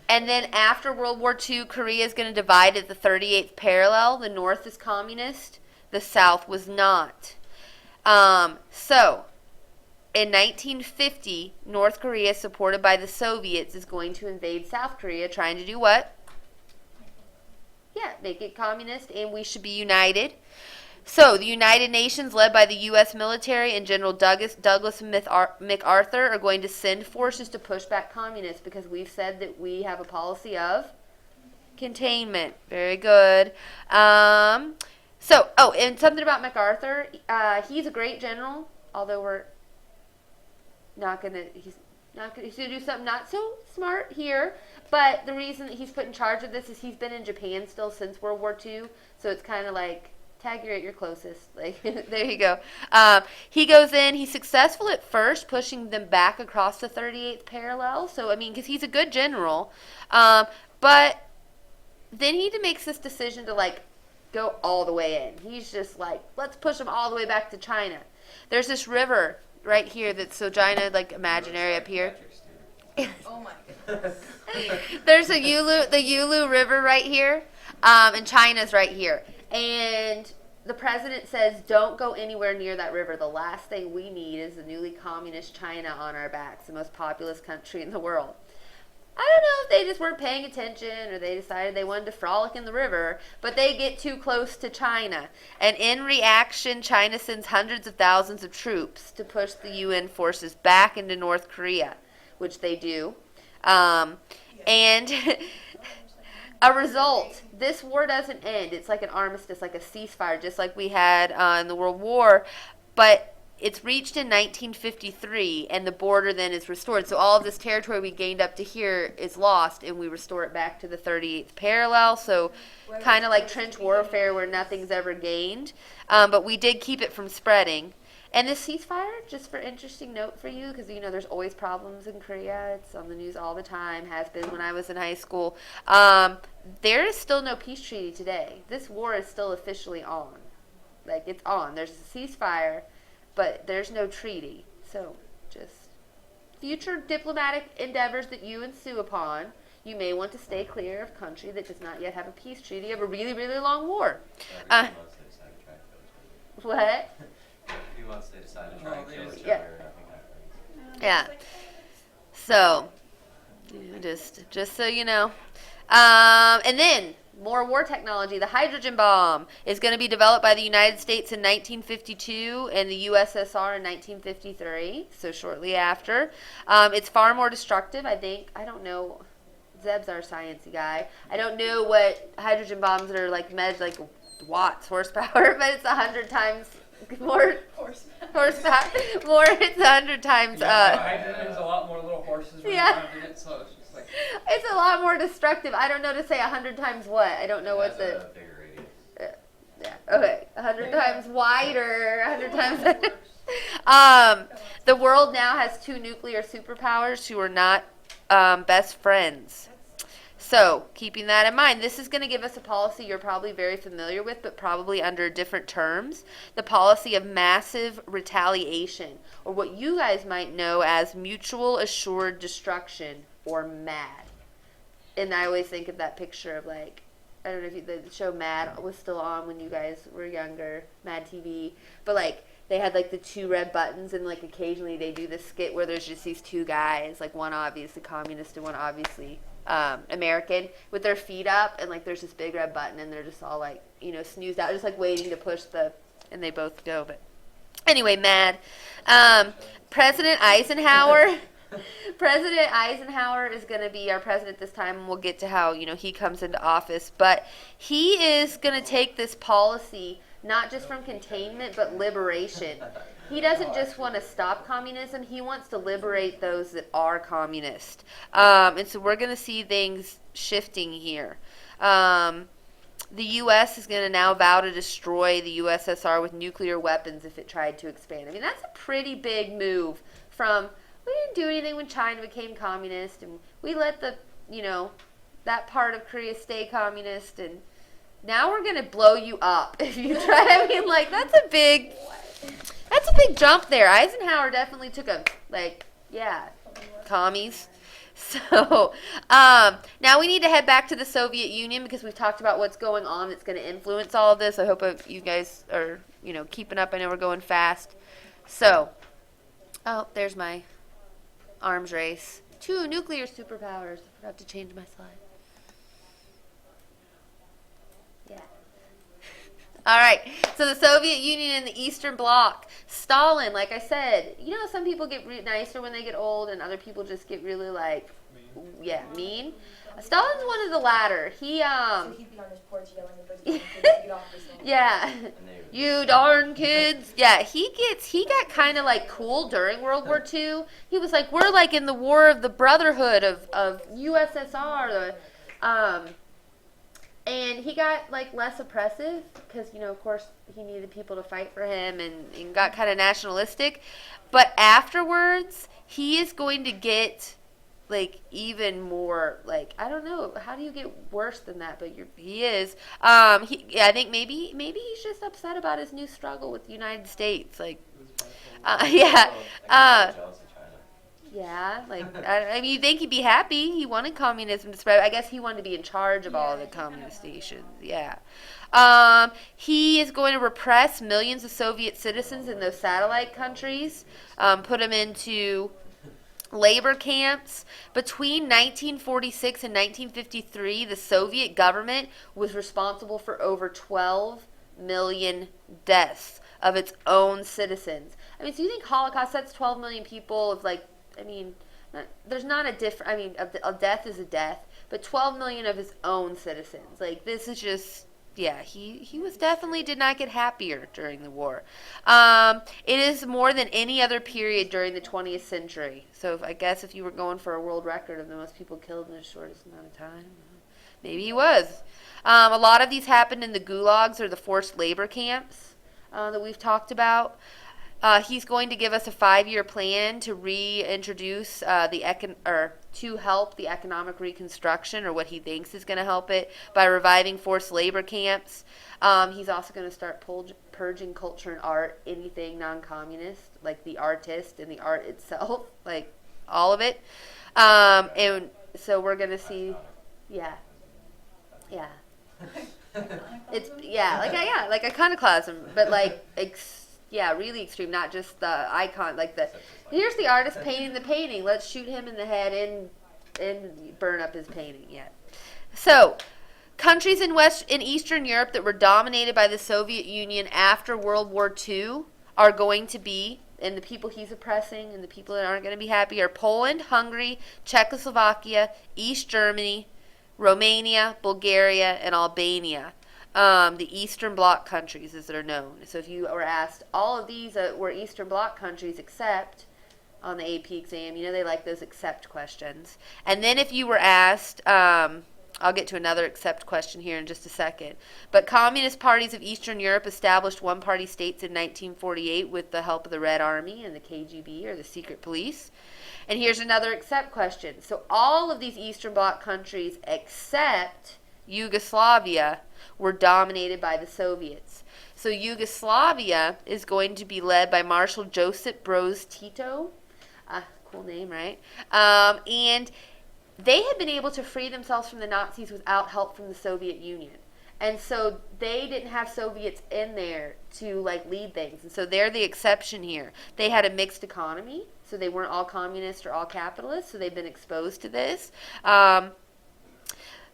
then after World War II, Korea is going to divide at the 38th parallel. The North is communist. The South was not. So, in 1950, North Korea, supported by the Soviets, is going to invade South Korea, trying to do what? Yeah, make it communist, and we should be united. So, the United Nations, led by the U.S. military and General Douglas MacArthur, are going to send forces to push back communists because we've said that we have a policy of containment. Very good. And something about MacArthur. He's a great general, although he's going to do something not so smart here. But the reason that he's put in charge of this is he's been in Japan still since World War II. So it's kind of like, tag you're at your closest. Like, there you go. He goes in. He's successful at first, pushing them back across the 38th parallel. So, because he's a good general. But then he makes this decision to, go all the way in. He's just like, let's push them all the way back to China. There's this river right here that's so China, imaginary up here. Oh my goodness. There's the Yulu River right here, and China's right here. And the president says, don't go anywhere near that river. The last thing we need is a newly communist China on our backs, the most populous country in the world. I don't know if they just weren't paying attention or they decided they wanted to frolic in the river, but they get too close to China. And in reaction, China sends hundreds of thousands of troops to push the UN forces back into North Korea, which they do. And a result, this war doesn't end. It's like an armistice, like a ceasefire, just like we had in the World War. But it's reached in 1953, and the border then is restored. So all of this territory we gained up to here is lost, and we restore it back to the 38th parallel. So kind of like trench warfare where nothing's ever gained. But we did keep it from spreading. And this ceasefire, just for interesting note for you, because, there's always problems in Korea. It's on the news all the time, has been when I was in high school. There is still no peace treaty today. This war is still officially on. It's on. There's a ceasefire, but there's no treaty. So, just future diplomatic endeavors that you ensue upon, you may want to stay clear of a country that does not yet have a peace treaty of a really, really long war. What? A few months they decide to try and kill each Yeah. other and nothing happens. Yeah. So, just so you know. And then, more war technology. The hydrogen bomb is going to be developed by the United States in 1952 and the USSR in 1953, so shortly after. It's far more destructive, I think. I don't know. Zeb's our sciencey guy. I don't know what hydrogen bombs are measured, watts, horsepower, but it's 100 times more Horseback. horsepower, more, it's 100 times, There's a lot more little horses running Yeah. around in it, so it's just like, it's a lot more destructive. I don't know to say 100 times what. I don't know what It the, has a bigger radius. yeah, okay, 100 times wider, 100 times. Worse. The world now has 2 nuclear superpowers who are not best friends. So, keeping that in mind, this is going to give us a policy you're probably very familiar with, but probably under different terms. The policy of massive retaliation, or what you guys might know as mutual assured destruction, or MAD. And I always think of that picture of, like, I don't know if the show MAD was still on when you guys were younger, MAD TV, but like they had like the 2 red buttons, and like occasionally they do this skit where there's just these 2 guys, like one obviously communist and one obviously American, with their feet up, and like there's this big red button, and they're just all like, you know, snoozed out, just like waiting to push and they both go. But anyway, MAD. President Eisenhower. President Eisenhower is going to be our president this time, and we'll get to how, you know, he comes into office. But he is going to take this policy not just from containment, but liberation. He doesn't just want to stop communism. He wants to liberate those that are communist. And so we're going to see things shifting here. The U.S. is going to now vow to destroy the USSR with nuclear weapons if it tried to expand. I mean, that's a pretty big move from, we didn't do anything when China became communist, and we let the, you know, that part of Korea stay communist, and now we're going to blow you up if you try. I mean, like, that's a big jump there. Eisenhower definitely took a, like, yeah, commies. So, now we need to head back to the Soviet Union because we've talked about what's going on that's going to influence all of this. I hope you guys are, you know, keeping up. I know we're going fast. So, oh, there's my arms race. 2 nuclear superpowers. I forgot to change my slide. Yeah. All right. So the Soviet Union and the Eastern Bloc. Stalin, like I said, you know, some people get nicer when they get old, and other people just get really like, mean. Stalin's one of the latter. He So he'd be on his porch yelling at those young kids to get off this thing. yeah. And they You darn kids. Yeah, he got kind of like cool during World War II. He was like, we're like in the war of the brotherhood of USSR. And he got like less oppressive because, you know, of course he needed people to fight for him, and got kind of nationalistic. But afterwards, he is going to get like even more, like, I don't know, how do you get worse than that? But he is. I think maybe he's just upset about his new struggle with the United States. Like, yeah. jealous of China. Yeah, like, I mean, you'd think he'd be happy. He wanted communism to spread. I guess he wanted to be in charge of all the communist stations. Yeah. He is going to repress millions of Soviet citizens in those satellite countries, put them into labor camps. Between 1946 and 1953, the Soviet government was responsible for over 12 million deaths of its own citizens. I mean, so you think Holocaust, that's 12 million people of, like, I mean, there's not a difference. I mean, a death is a death, but 12 million of his own citizens. Like, this is just, yeah, he was definitely did not get happier during the war. It is more than any other period during the 20th century. So I guess if you were going for a world record of the most people killed in the shortest amount of time, maybe he was. A lot of these happened in the gulags, or the forced labor camps that we've talked about. He's going to give us a 5-year plan to reintroduce to help the economic reconstruction, or what he thinks is going to help it, by reviving forced labor camps. He's also going to start purging culture and art, anything non-communist, like the artist and the art itself, like all of it. And so we're going to see, yeah. It's like iconoclasm, but like really extreme, not just the icon, like here's the artist painting the painting, let's shoot him in the head and burn up his painting. Yeah. So, countries in Eastern Europe that were dominated by the Soviet Union after World War II are going to be, and the people he's oppressing and the people that aren't going to be happy are Poland, Hungary, Czechoslovakia, East Germany, Romania, Bulgaria, and Albania. the Eastern Bloc countries, as they're known. So if you were asked, all of these were Eastern Bloc countries except on the AP exam, they like those except questions. And then if you were asked, I'll get to another except question here in just a second. But communist parties of Eastern Europe established one-party states in 1948 with the help of the Red Army and the KGB, or the secret police. And here's another except question. So all of these Eastern Bloc countries except Yugoslavia were dominated by the Soviets. So Yugoslavia is going to be led by Marshal Josip Broz Tito. Cool name, right? And they had been able to free themselves from the Nazis without help from the Soviet Union. And so they didn't have Soviets in there to lead things. And so they're the exception here. They had a mixed economy, so they weren't all communist or all capitalist, so they've been exposed to this.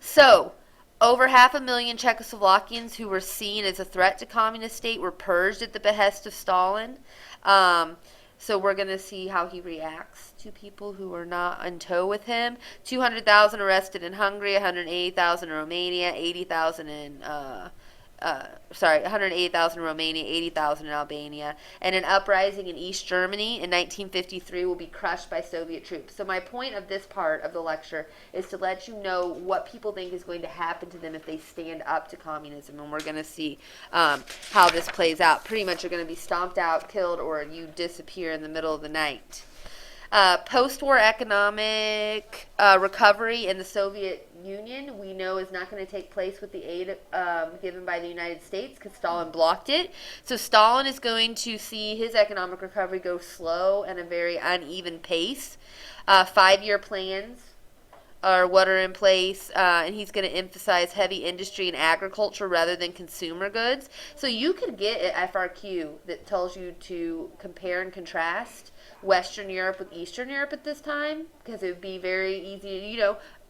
So over 500,000 Czechoslovakians who were seen as a threat to communist state were purged at the behest of Stalin. So we're going to see how he reacts to people who are not in tow with him. 200,000 arrested in Hungary, 180,000 in Romania, 80,000 in 180,000 in Romania, 80,000 in Albania, and an uprising in East Germany in 1953 will be crushed by Soviet troops. So my point of this part of the lecture is to let you know what people think is going to happen to them if they stand up to communism, and we're going to see how this plays out. Pretty much you're going to be stomped out, killed, or you disappear in the middle of the night. Post-war economic recovery in the Soviet Union, we know, is not going to take place with the aid given by the United States because Stalin blocked it. So Stalin is going to see his economic recovery go slow and a very uneven pace. 5-year plans are what are in place, and he's going to emphasize heavy industry and agriculture rather than consumer goods. So you could get an FRQ that tells you to compare and contrast Western Europe with Eastern Europe at this time, because it would be very easy,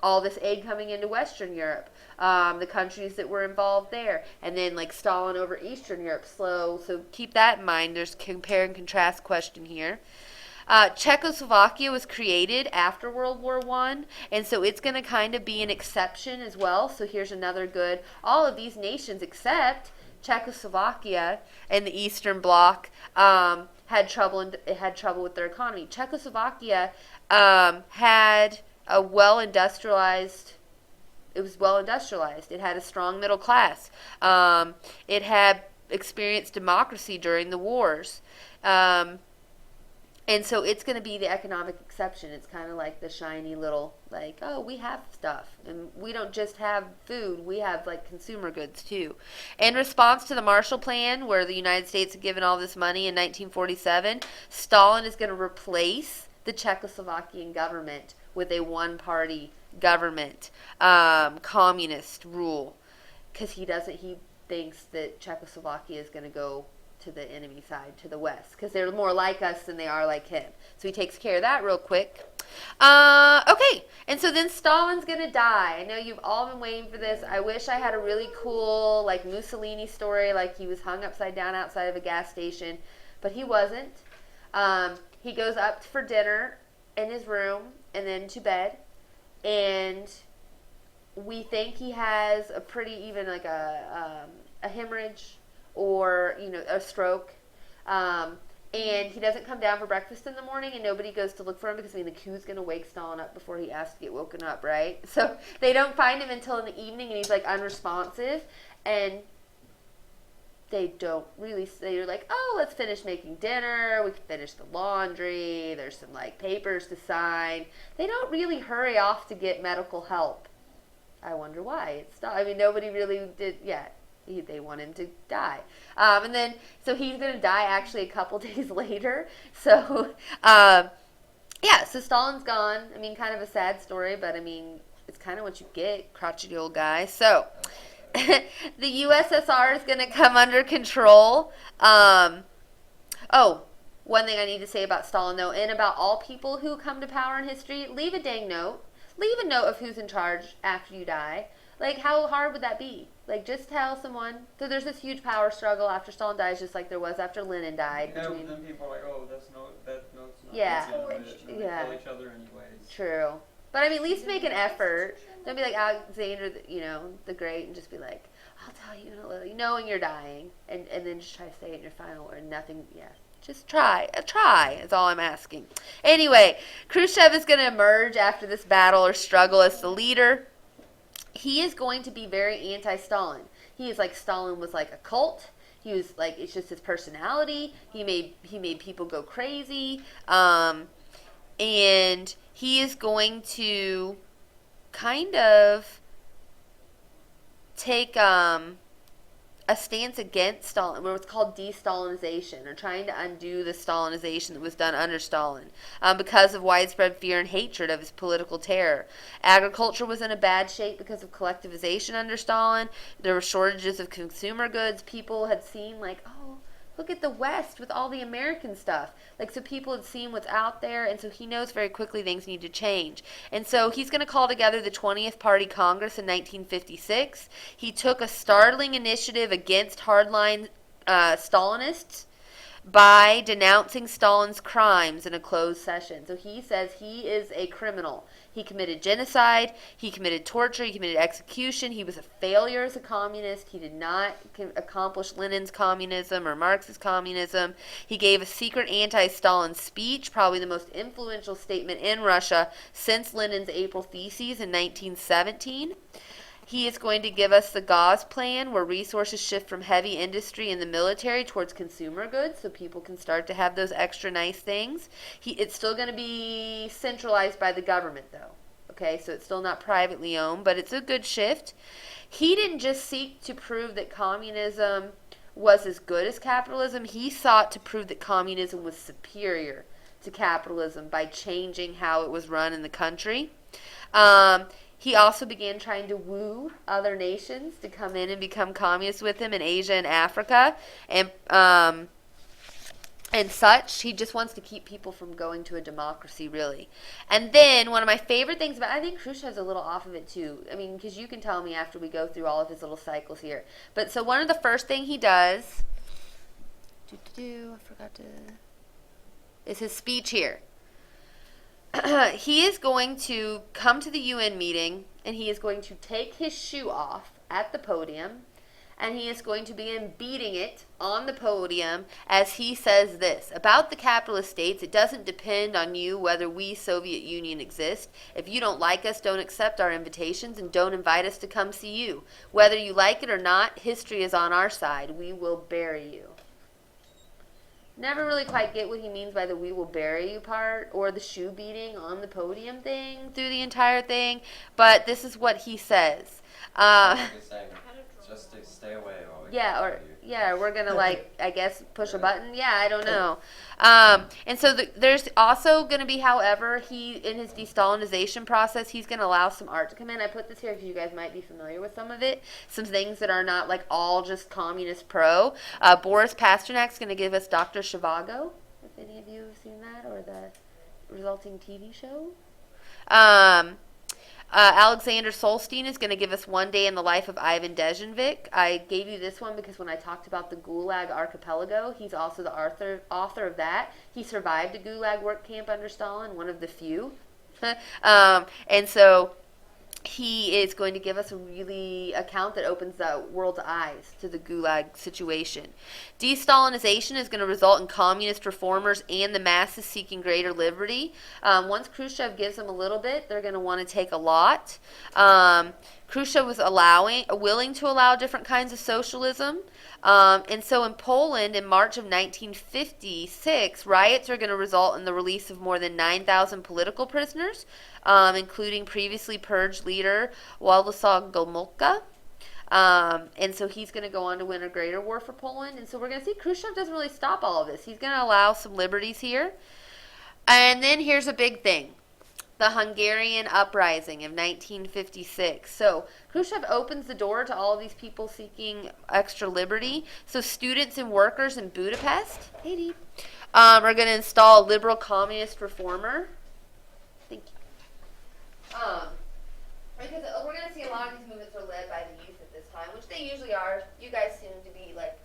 all this aid coming into Western Europe, the countries that were involved there, and then Stalin over Eastern Europe, slow. So keep that in mind. There's compare and contrast question here. Czechoslovakia was created after World War I, and so it's going to kind of be an exception as well. So here's another good. All of these nations except Czechoslovakia and the Eastern Bloc had trouble with their economy. Czechoslovakia had a well-industrialized. It was well-industrialized. It had a strong middle class. It had experienced democracy during the wars. And so it's going to be the economic exception. It's kind of like the shiny little, we have stuff. And we don't just have food. We have, consumer goods, too. In response to the Marshall Plan, where the United States had given all this money in 1947, Stalin is going to replace the Czechoslovakian government with a one-party government, communist rule. Because he thinks that Czechoslovakia is going to go to the enemy side, to the west, because they're more like us than they are like him. So he takes care of that real quick. Okay, and so then Stalin's going to die. I know you've all been waiting for this. I wish I had a really cool, Mussolini story, he was hung upside down outside of a gas station, but he wasn't. He goes up for dinner in his room and then to bed, and we think he has a hemorrhage or a stroke, and he doesn't come down for breakfast in the morning, and nobody goes to look for him because who's going to wake Stalin up before he asks to get woken up, right? So they don't find him until in the evening, and he's unresponsive, and they don't really. They're let's finish making dinner. We can finish the laundry. There's some papers to sign. They don't really hurry off to get medical help. I wonder why. Nobody really did yet. They want him to die. So he's going to die actually a couple days later. So, so Stalin's gone. Kind of a sad story, but it's kind of what you get, crotchety old guy. So, the USSR is going to come under control. One thing I need to say about Stalin, though, and about all people who come to power in history, leave a dang note. Leave a note of who's in charge after you die. How hard would that be? Just tell someone. So there's this huge power struggle after Stalin dies, just like there was after Lenin died. Yeah, but then people are that note's not. Yeah. They kill each other anyways. True. But at least make an effort. Don't be like Alexander, the Great, and just be I'll tell you in a little, knowing you're dying, and then just try to say it in your final word. Nothing, yeah. Just try. Try is all I'm asking. Anyway, Khrushchev is going to emerge after this battle or struggle as the leader. He is going to be very anti-Stalin. He is like, Stalin was like a cult. He was like, it's just his personality. He made people go crazy. And he is going to kind of take a stance against Stalin, what's called de-Stalinization, or trying to undo the Stalinization that was done under Stalin, because of widespread fear and hatred of his political terror. Agriculture was in a bad shape because of collectivization under Stalin. There were shortages of consumer goods. People had seen, like, oh, look at the West with all the American stuff. Like, so people had seen what's out there, and so he knows very quickly things need to change. And so he's going to call together the 20th Party Congress in 1956. He took a startling initiative against hardline Stalinists by denouncing Stalin's crimes in a closed session. So he says he is a criminal. He committed genocide, he committed torture, he committed execution, he was a failure as a communist, he did not accomplish Lenin's communism or Marx's communism. He gave a secret anti-Stalin speech, probably the most influential statement in Russia since Lenin's April Theses in 1917. He is going to give us the Gauss plan, where resources shift from heavy industry and the military towards consumer goods, so people can start to have those extra nice things. It's still going to be centralized by the government, though. Okay, so it's still not privately owned, but it's a good shift. He didn't just seek to prove that communism was as good as capitalism. He sought to prove that communism was superior to capitalism by changing how it was run in the country. He also began trying to woo other nations to come in and become communists with him in Asia and Africa, and such. He just wants to keep people from going to a democracy, really. And then one of my favorite things about, I think Khrushchev's a little off of it too. I mean, because you can tell me after we go through all of his little cycles here. But so one of the first thing he does, is his speech here. He is going to come to the UN meeting, and he is going to take his shoe off at the podium, and he is going to begin beating it on the podium as he says this: about the capitalist states, it doesn't depend on you whether we, Soviet Union, exist. If you don't like us, don't accept our invitations and don't invite us to come see you. Whether you like it or not, history is on our side. We will bury you. Never really quite get what he means by the "we will bury you" part, or the shoe beating on the podium thing through the entire thing, but this is what he says. Just saying, just to stay away while we Yeah, or talk to you. yeah, we're gonna I guess push a button. Yeah, I don't know. And so there's also gonna be, however, he in his de-Stalinization process, he's gonna allow some art to come in. I put this here because you guys might be familiar with some of it. Some things that are not like all just communist pro. Boris Pasternak's gonna give us Dr. Zhivago. If any of you have seen that, or the resulting TV show. Alexander Solstein is going to give us One Day in the Life of Ivan Dejanvik. I gave you this one because when I talked about the Gulag Archipelago, he's also the author of that. He survived a Gulag work camp under Stalin, one of the few. And so he is going to give us a really account that opens the world's eyes to the Gulag situation. De-Stalinization is going to result in communist reformers and the masses seeking greater liberty. Once Khrushchev gives them a little bit, they're going to want to take a lot. Khrushchev was willing to allow different kinds of socialism. And so in Poland, in March of 1956, riots are going to result in the release of more than 9,000 political prisoners, including previously purged leader Władysław Gomulka. And so he's going to go on to win a greater war for Poland. And so we're going to see Khrushchev doesn't really stop all of this. He's going to allow some liberties here. And then here's a big thing: the Hungarian uprising of 1956. So Khrushchev opens the door to all of these people seeking extra liberty. So students and workers in Budapest, are going to install a liberal communist reformer. Thank you. Because we're going to see a lot of these movements are led by the youth at this time, which they usually are. You guys seem to be like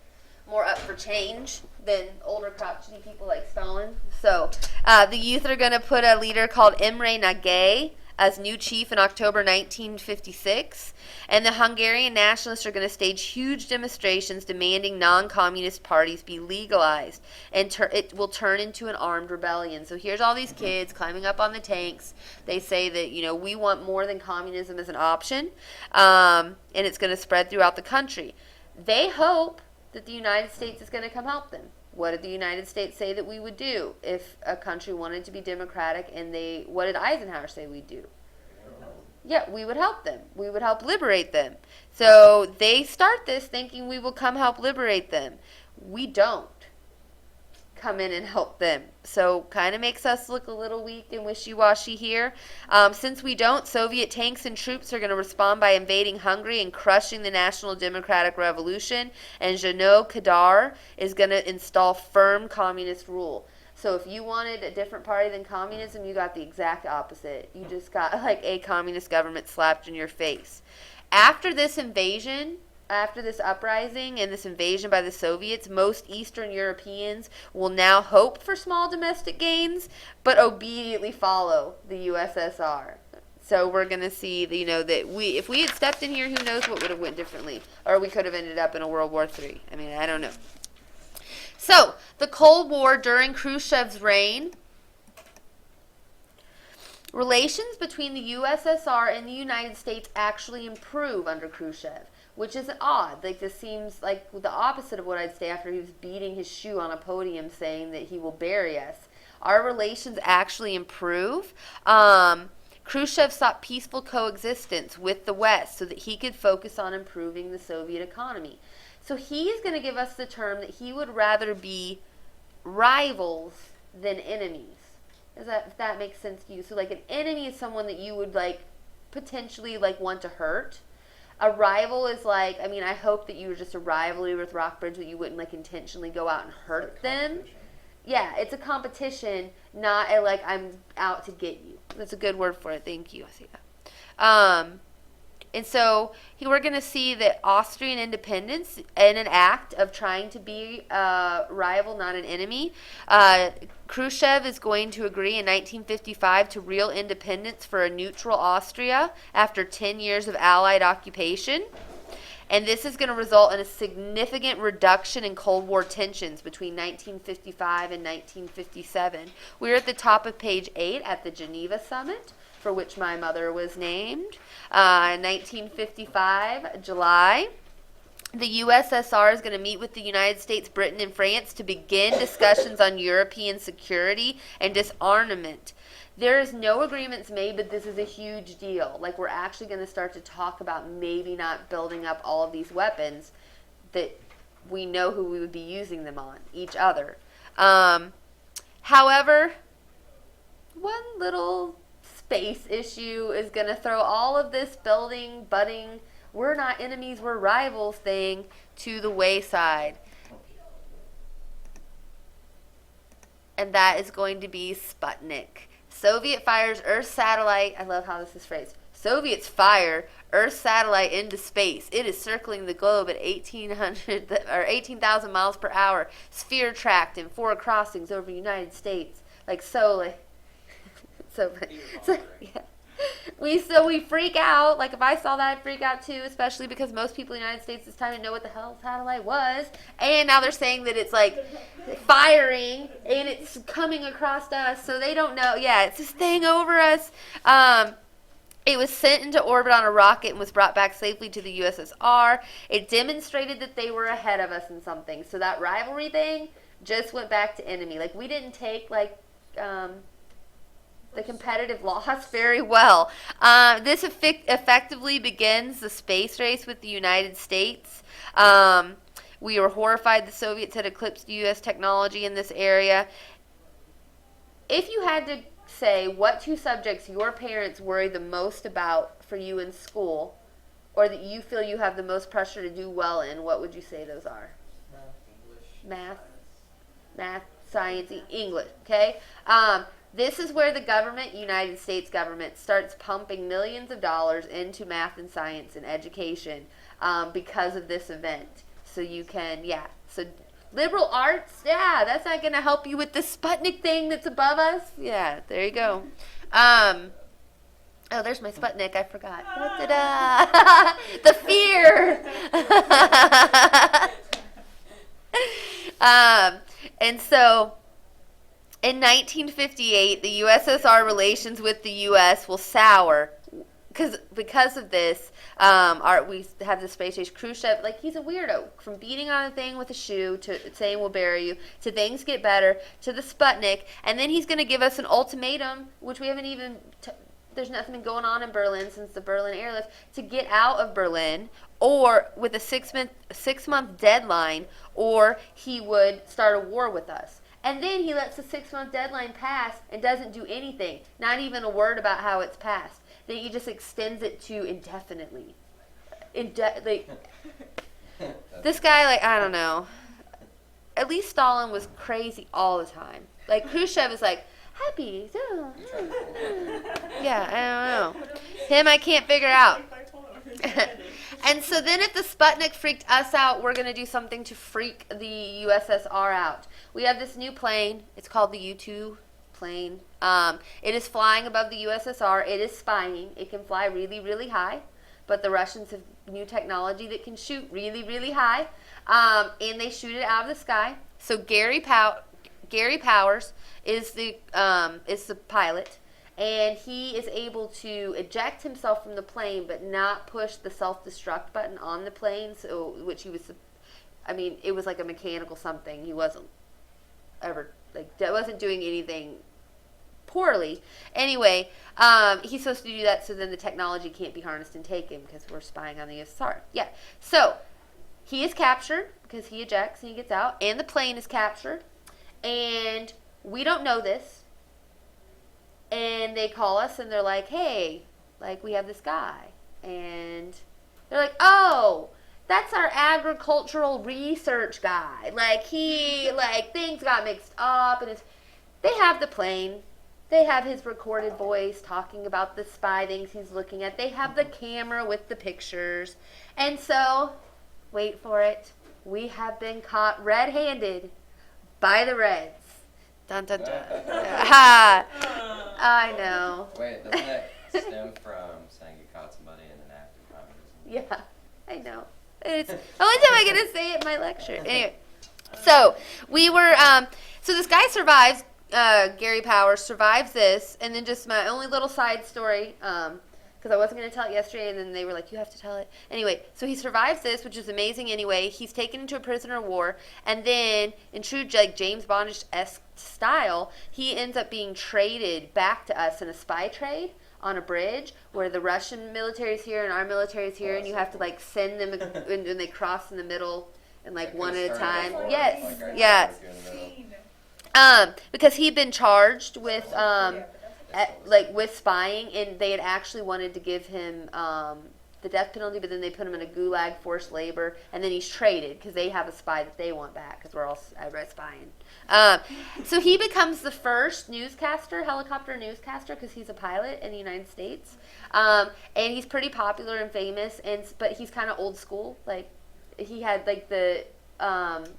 more up for change than older crotchety people like Stalin. So the youth are going to put a leader called Imre Nagy as new chief in October 1956, and the Hungarian nationalists are going to stage huge demonstrations demanding non-communist parties be legalized, and it will turn into an armed rebellion. So here's all these kids climbing up on the tanks. They say that, you know, we want more than communism as an option, and it's going to spread throughout the country. They hope that the United States is going to come help them. What did the United States say that we would do if a country wanted to be democratic? And what did Eisenhower say we'd do? Yeah, we would help them. We would help liberate them. So they start this thinking we will come help liberate them. We don't come in and help them. So kind of makes us look a little weak and wishy-washy here. Since we don't, Soviet tanks and troops are going to respond by invading Hungary and crushing the National Democratic Revolution. And Zseno Kadar is going to install firm communist rule. So if you wanted a different party than communism, you got the exact opposite. You just got like a communist government slapped in your face. After this invasion, after this uprising and this invasion by the Soviets, most Eastern Europeans will now hope for small domestic gains, but obediently follow the USSR. So we're going to see, you know, that if we had stepped in here, who knows what would have went differently. Or we could have ended up in a World War III. I mean, I don't know. So, the Cold War during Khrushchev's reign. Relations between the USSR and the United States actually improve under Khrushchev, which is odd. Like, this seems like the opposite of what I'd say after he was beating his shoe on a podium saying that he will bury us. Our relations actually improve. Khrushchev sought peaceful coexistence with the West so that he could focus on improving the Soviet economy. So he's going to give us the term that he would rather be rivals than enemies. If that makes sense to you? So like an enemy is someone that you would like potentially like want to hurt. A rival is like, I mean, I hope that you were just a rivalry with Rockbridge, that you wouldn't like intentionally go out and hurt them. Yeah, it's a competition, not a like I'm out to get you. That's a good word for it. Thank you. I see that. And so we're going to see that Austrian independence in an act of trying to be a rival, not an enemy. Khrushchev is going to agree in 1955 to real independence for a neutral Austria after 10 years of Allied occupation. And this is going to result in a significant reduction in Cold War tensions between 1955 and 1957. We're at the top of page 8 at the Geneva Summit, for which my mother was named. 1955, July. The USSR is going to meet with the United States, Britain, and France to begin discussions on European security and disarmament. There is no agreements made, but this is a huge deal. Like, we're actually going to start to talk about maybe not building up all of these weapons that we know who we would be using them on, each other. However, one little space issue is going to throw all of this budding, we're not enemies, we're rivals thing to the wayside. And that is going to be Sputnik. Soviet fires Earth satellite. I love how this is phrased. Soviets fire Earth satellite into space. It is circling the globe at 18,000 miles per hour. Sphere tracked in 4 crossings over the United States. Like so, like so yeah. We freak out. Like if I saw that, I'd freak out too, especially because most people in the United States this time didn't know what the hell satellite was. And now they're saying that it's like firing and it's coming across us, so they don't know. Yeah, it's this thing over us. It was sent into orbit on a rocket and was brought back safely to the USSR. It demonstrated that they were ahead of us in something. So that rivalry thing just went back to enemy. Like we didn't take like the competitive loss very well. This effectively begins the space race with the United States. We were horrified the Soviets had eclipsed U.S. technology in this area. If you had to say what 2 subjects your parents worry the most about for you in school, or that you feel you have the most pressure to do well in, what would you say those are? Math, science, English, okay? This is where the government, United States government, starts pumping millions of dollars into math and science and education because of this event. So you can, so liberal arts, that's not going to help you with the Sputnik thing that's above us. Yeah, there you go. Oh, there's my Sputnik. I forgot. Da-da-da. The fear. And so, in 1958, the USSR relations with the U.S. will sour because of this. We have the space age Khrushchev, like he's a weirdo. From beating on a thing with a shoe to saying we'll bury you, to things get better, to the Sputnik, and then he's going to give us an ultimatum, which we haven't even. There's nothing been going on in Berlin since the Berlin airlift, to get out of Berlin, or with a 6-month deadline, or he would start a war with us. And then he lets the 6-month deadline pass and doesn't do anything, not even a word about how it's passed. Then he just extends it to indefinitely. This guy, like, I don't know. At least Stalin was crazy all the time. Like, Khrushchev is like, happy. Yeah, I don't know. Him, I can't figure out. And so then if the Sputnik freaked us out, we're going to do something to freak the USSR out. We have this new plane. It's called the U-2 plane. It is flying above the USSR. It is spying. It can fly really, really high. But the Russians have new technology that can shoot really, really high. And they shoot it out of the sky. So Gary Powers is the pilot. And he is able to eject himself from the plane, but not push the self-destruct button on the plane, which he was, it was like a mechanical something. He wasn't wasn't doing anything poorly. Anyway, he's supposed to do that so then the technology can't be harnessed and taken because we're spying on the USSR. Yeah. So, he is captured because he ejects and he gets out, and the plane is captured. And we don't know this. And they call us and they're like, hey, like, we have this guy. And they're like, oh, that's our agricultural research guy. Like, things got mixed up. And they have the plane. They have his recorded voice talking about the spy things he's looking at. They have the camera with the pictures. And so, wait for it, we have been caught red-handed by the Reds. Dun, dun, dun. Ha! I know. Wait, doesn't that stem from saying you caught somebody in an act of communism? Yeah, I know. It's the only time I get to say it in my lecture. Anyway, so we were, so this guy survives, Gary Powers survives this, and then just my only little side story, because I wasn't going to tell it yesterday, and then they were like, you have to tell it. Anyway, so he survives this, which is amazing anyway. He's taken into a prisoner of war, and then, in true James Bondish-esque style, he ends up being traded back to us in a spy trade on a bridge where the Russian military is here and our military is here, and you have to, like, send them, and they cross in the middle, and, like, one at a time. Yes, yeah. Because he'd been charged with, with spying, and they had actually wanted to give him the death penalty, but then they put him in a gulag, forced labor, and then he's traded because they have a spy that they want back because we're all spying. So he becomes the first helicopter newscaster, because he's a pilot in the United States, and he's pretty popular and famous, but he's kind of old school. Like, he had like the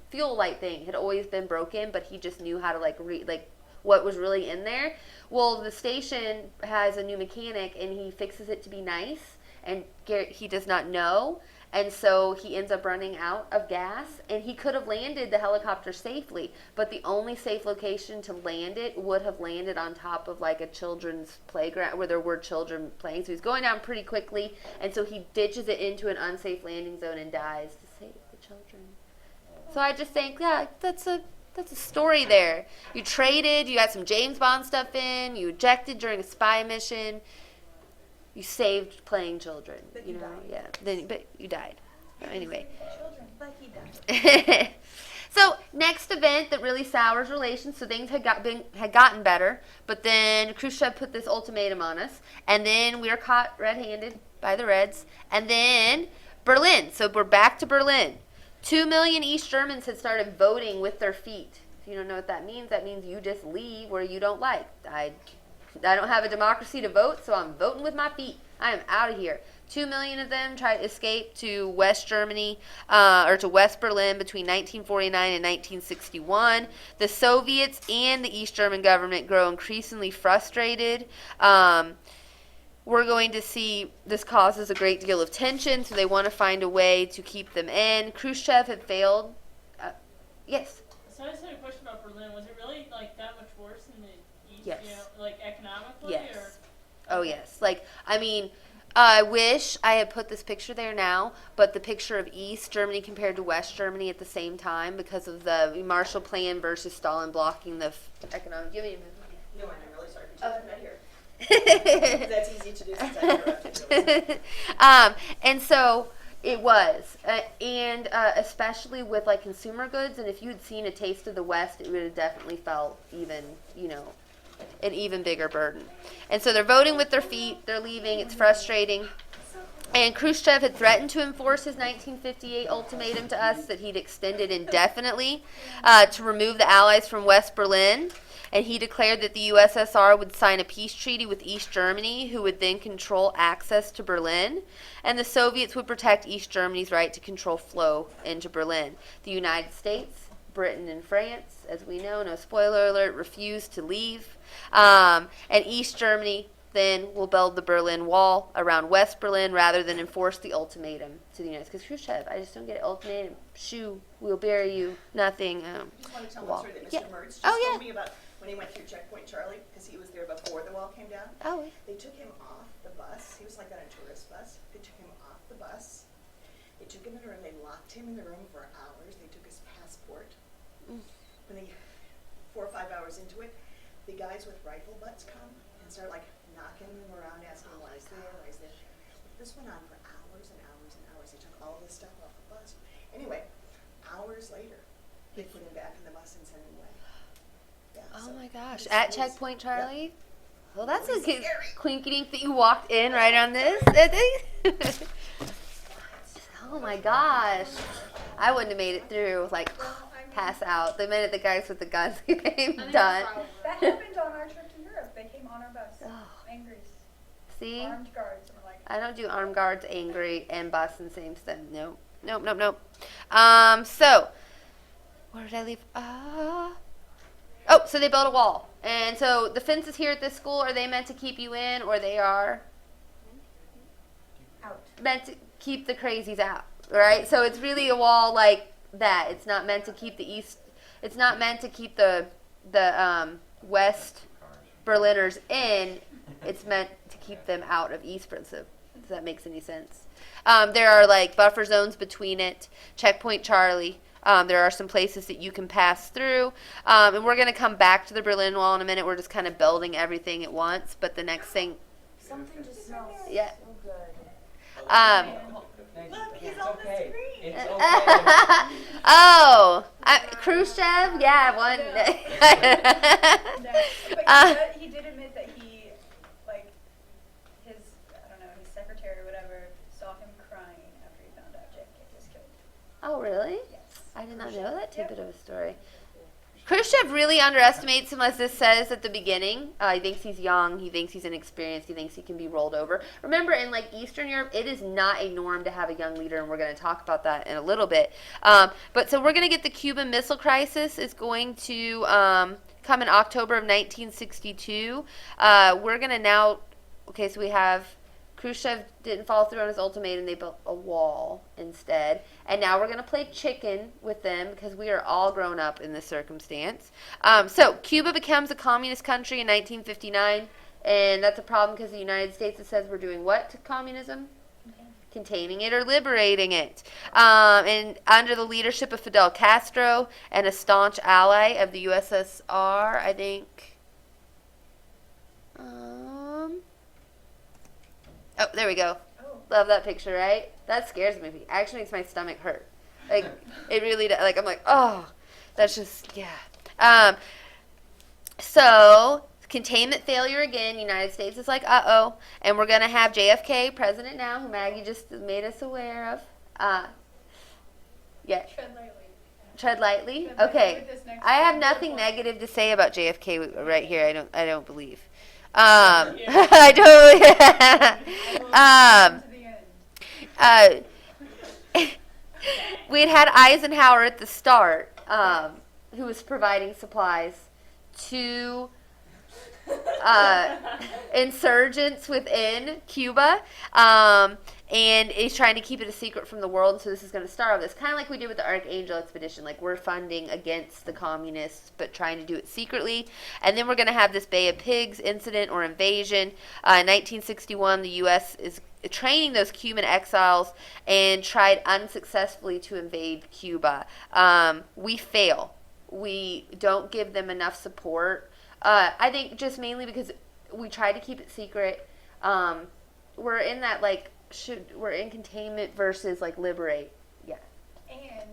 fuel light thing had always been broken, but he just knew how to what was really in there. Well, the station has a new mechanic, and he fixes it to be nice, and he does not know, and so he ends up running out of gas, and he could have landed the helicopter safely, but the only safe location to land it would have landed on top of like a children's playground where there were children playing, so he's going down pretty quickly, and so he ditches it into an unsafe landing zone and dies to save the children. So I just think, yeah, that's a story there. You traded, you got some James Bond stuff in, you ejected during a spy mission, you saved playing children. But you you know, died. but you died. Anyway. Children, but he died. So next event that really sours relations. So things had gotten better, but then Khrushchev put this ultimatum on us, and then we were caught red-handed by the Reds, and then Berlin. So we're back to Berlin. 2 million East Germans had started voting with their feet. If you don't know what that means you just leave where you don't like. I don't have a democracy to vote, so I'm voting with my feet. I am out of here. 2 million of them tried to escape to West Germany, or to West Berlin between 1949 and 1961. The Soviets and the East German government grow increasingly frustrated. we're going to see this causes a great deal of tension, so they want to find a way to keep them in. Khrushchev had failed. Yes. So I just had a question about Berlin. Was it really like that much worse in the East? Yes. You know, like economically? Yes. Or? Oh, yes. Like, I mean, I wish I had put this picture there now, but the picture of East Germany compared to West Germany at the same time because of the Marshall Plan versus Stalin blocking the economic. Do you have any No, and I'm really sorry for taking that here. That's easy to do since I interrupted. And so it was, and especially with like consumer goods, and if you had seen A Taste of the West, it would have definitely felt even, an even bigger burden. And so they're voting with their feet, they're leaving, it's frustrating. And Khrushchev had threatened to enforce his 1958 ultimatum to us that he'd extended indefinitely to remove the Allies from West Berlin. And he declared that the USSR would sign a peace treaty with East Germany, who would then control access to Berlin. And the Soviets would protect East Germany's right to control flow into Berlin. The United States, Britain, and France, as we know, no spoiler alert, refused to leave. And East Germany then will build the Berlin Wall around West Berlin rather than enforce the ultimatum to the United States. Because Khrushchev, I just don't get it. Ultimatum, shoo, we'll bury you, nothing. I just want to tell wall. one story that Mr. Yeah. Mertz just Oh, yeah. told me about when he went through Checkpoint Charlie, because he was there before the wall came down. Oh, They took him off the bus. He was like on a tourist bus. They took him off the bus. They took him in a room. They locked him in the room for hours. They took his passport. When they, 4 or 5 hours into it, the guys with rifle butts come and start like knocking him around, asking him why is there, why is there. This went on for hours and hours and hours. They took all this stuff off the bus. Anyway, hours later, they put him back in the bus and sent him away. Yeah, oh so my gosh. this At was- Checkpoint Charlie? Yep. Well, that's It a was good scary. quinky-dink that you walked in right on this. Oh my gosh. I wouldn't have made it through, like, pass out. The minute the guys with the guns came, done. That happened on our trip to Europe. They came on our bus, Oh. angry, See? armed guards, and we're like, I don't do armed guards, angry, and bus and same stuff. Nope. So, where did I leave? So they built a wall. And so the fences here at this school, are they meant to keep you in, or they are Out. meant to keep the crazies out, right? So it's really a wall like that. It's not meant to keep the East, it's not meant to keep the West Berliners in. It's meant to keep them out of East Berlin. So, if that makes any sense. There are like buffer zones between it. Checkpoint Charlie. There are some places that you can pass through. And we're going to come back to the Berlin Wall in a minute. We're just kind of building everything at once. But the next thing, Something just smells Yeah. so good. Look, he's on the screen. It's okay. oh, Khrushchev? Yeah, one. But he did admit that he, like, his, I don't know, his secretary or whatever, saw him crying after he found out JFK was killed. Oh, really? Yes. I did not know that tidbit of a story. Khrushchev really underestimates him, as this says at the beginning. He thinks he's young. He thinks he's inexperienced. He thinks he can be rolled over. Remember, in like Eastern Europe, it is not a norm to have a young leader, and we're going to talk about that in a little bit. But so we're going to get the Cuban Missile Crisis is going to come in October of 1962. We're going to now. Okay, so we have. Khrushchev didn't follow through on his ultimatum. They built a wall instead. And now we're going to play chicken with them because we are all grown up in this circumstance. So Cuba becomes a communist country in 1959. And that's a problem because the United States, it says we're doing what to communism? Containing it or liberating it. And under the leadership of Fidel Castro and a staunch ally of the USSR, I think. Oh, there we go. Oh. Love that picture, right? That scares me. It actually makes my stomach hurt. Like, it really does. Like, I'm like, oh, that's just, yeah. So, containment failure again. United States is like, uh-oh. And we're going to have JFK, president now, who Maggie just made us aware of. Yeah. Tread lightly. Tread lightly? Tread lightly Okay. with this next I have one. nothing negative to say about JFK right here. I don't believe. I To the end. we had Eisenhower at the start, who was providing supplies to insurgents within Cuba. And is trying to keep it a secret from the world. So this is going to start off this kind of like we did with the Archangel expedition. Like we're funding against the communists, but trying to do it secretly. And then we're going to have this Bay of Pigs incident or invasion. In 1961, the U.S. is training those Cuban exiles and tried unsuccessfully to invade Cuba. We fail. We don't give them enough support. I think just mainly because we tried to keep it secret. We're in that like. We're in containment versus like liberate. Yeah. And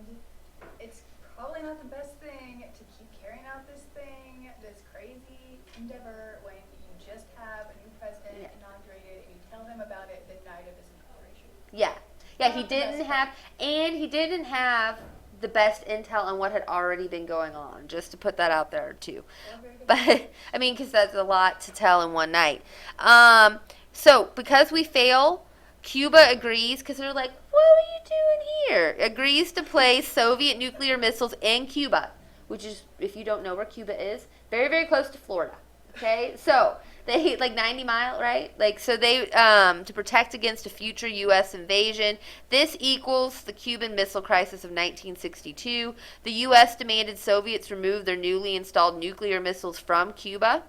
it's probably not the best thing to keep carrying out this thing, this crazy endeavor, when you just have a new president inaugurated and you tell him about it the night of his inauguration. Yeah. Yeah, he Not the best didn't have the best intel on what had already been going on, just to put that out there too. But I mean, because that's a lot to tell in one night. So because we fail, Cuba agrees, because they're like, what are you doing here? Agrees to place Soviet nuclear missiles in Cuba, which is, if you don't know where Cuba is, very, very close to Florida. Okay, so they like 90 mile, right? Like, so they to protect against a future U.S. invasion. This equals the Cuban Missile Crisis of 1962. The U.S. demanded Soviets remove their newly installed nuclear missiles from Cuba.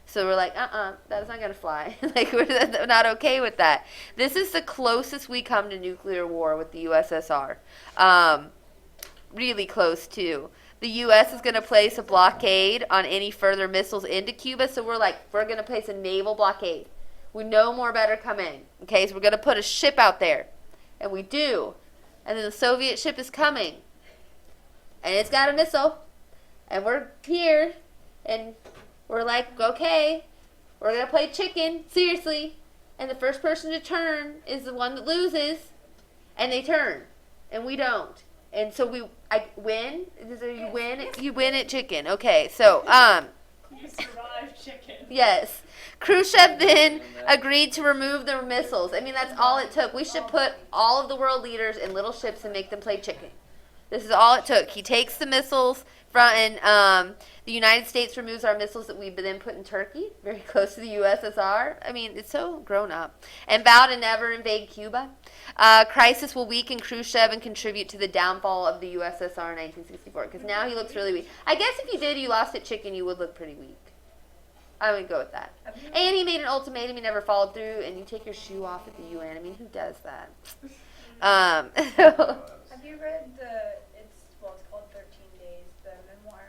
So we're like, that's not going to fly. Like, we're not okay with that. This is the closest we come to nuclear war with the USSR. Really close, too. The U.S. is going to place a blockade on any further missiles into Cuba. So we're like, we're going to place a naval blockade. We know more better come in. Okay, so we're going to put a ship out there. And we do. And then the Soviet ship is coming. And it's got a missile. And we're here. And we're like, okay, we're going to play chicken, seriously. And the first person to turn is the one that loses. And they turn. And we don't. And so I win. You win at chicken. Okay, so, You survived chicken. yes. Khrushchev then agreed to remove their missiles. I mean, that's all it took. We should put all of the world leaders in little ships and make them play chicken. This is all it took. He takes the missiles and the United States removes our missiles that we've then put in Turkey, very close to the USSR. I mean, it's so grown up. And vow to never invade Cuba. Crisis will weaken Khrushchev and contribute to the downfall of the USSR in 1964. Because now he looks really weak. I guess if you lost at chicken, you would look pretty weak. I would go with that. And he made an ultimatum he never followed through. And you take your shoe off at the UN. I mean, who does that? Have you read it's called 13 Days, the memoir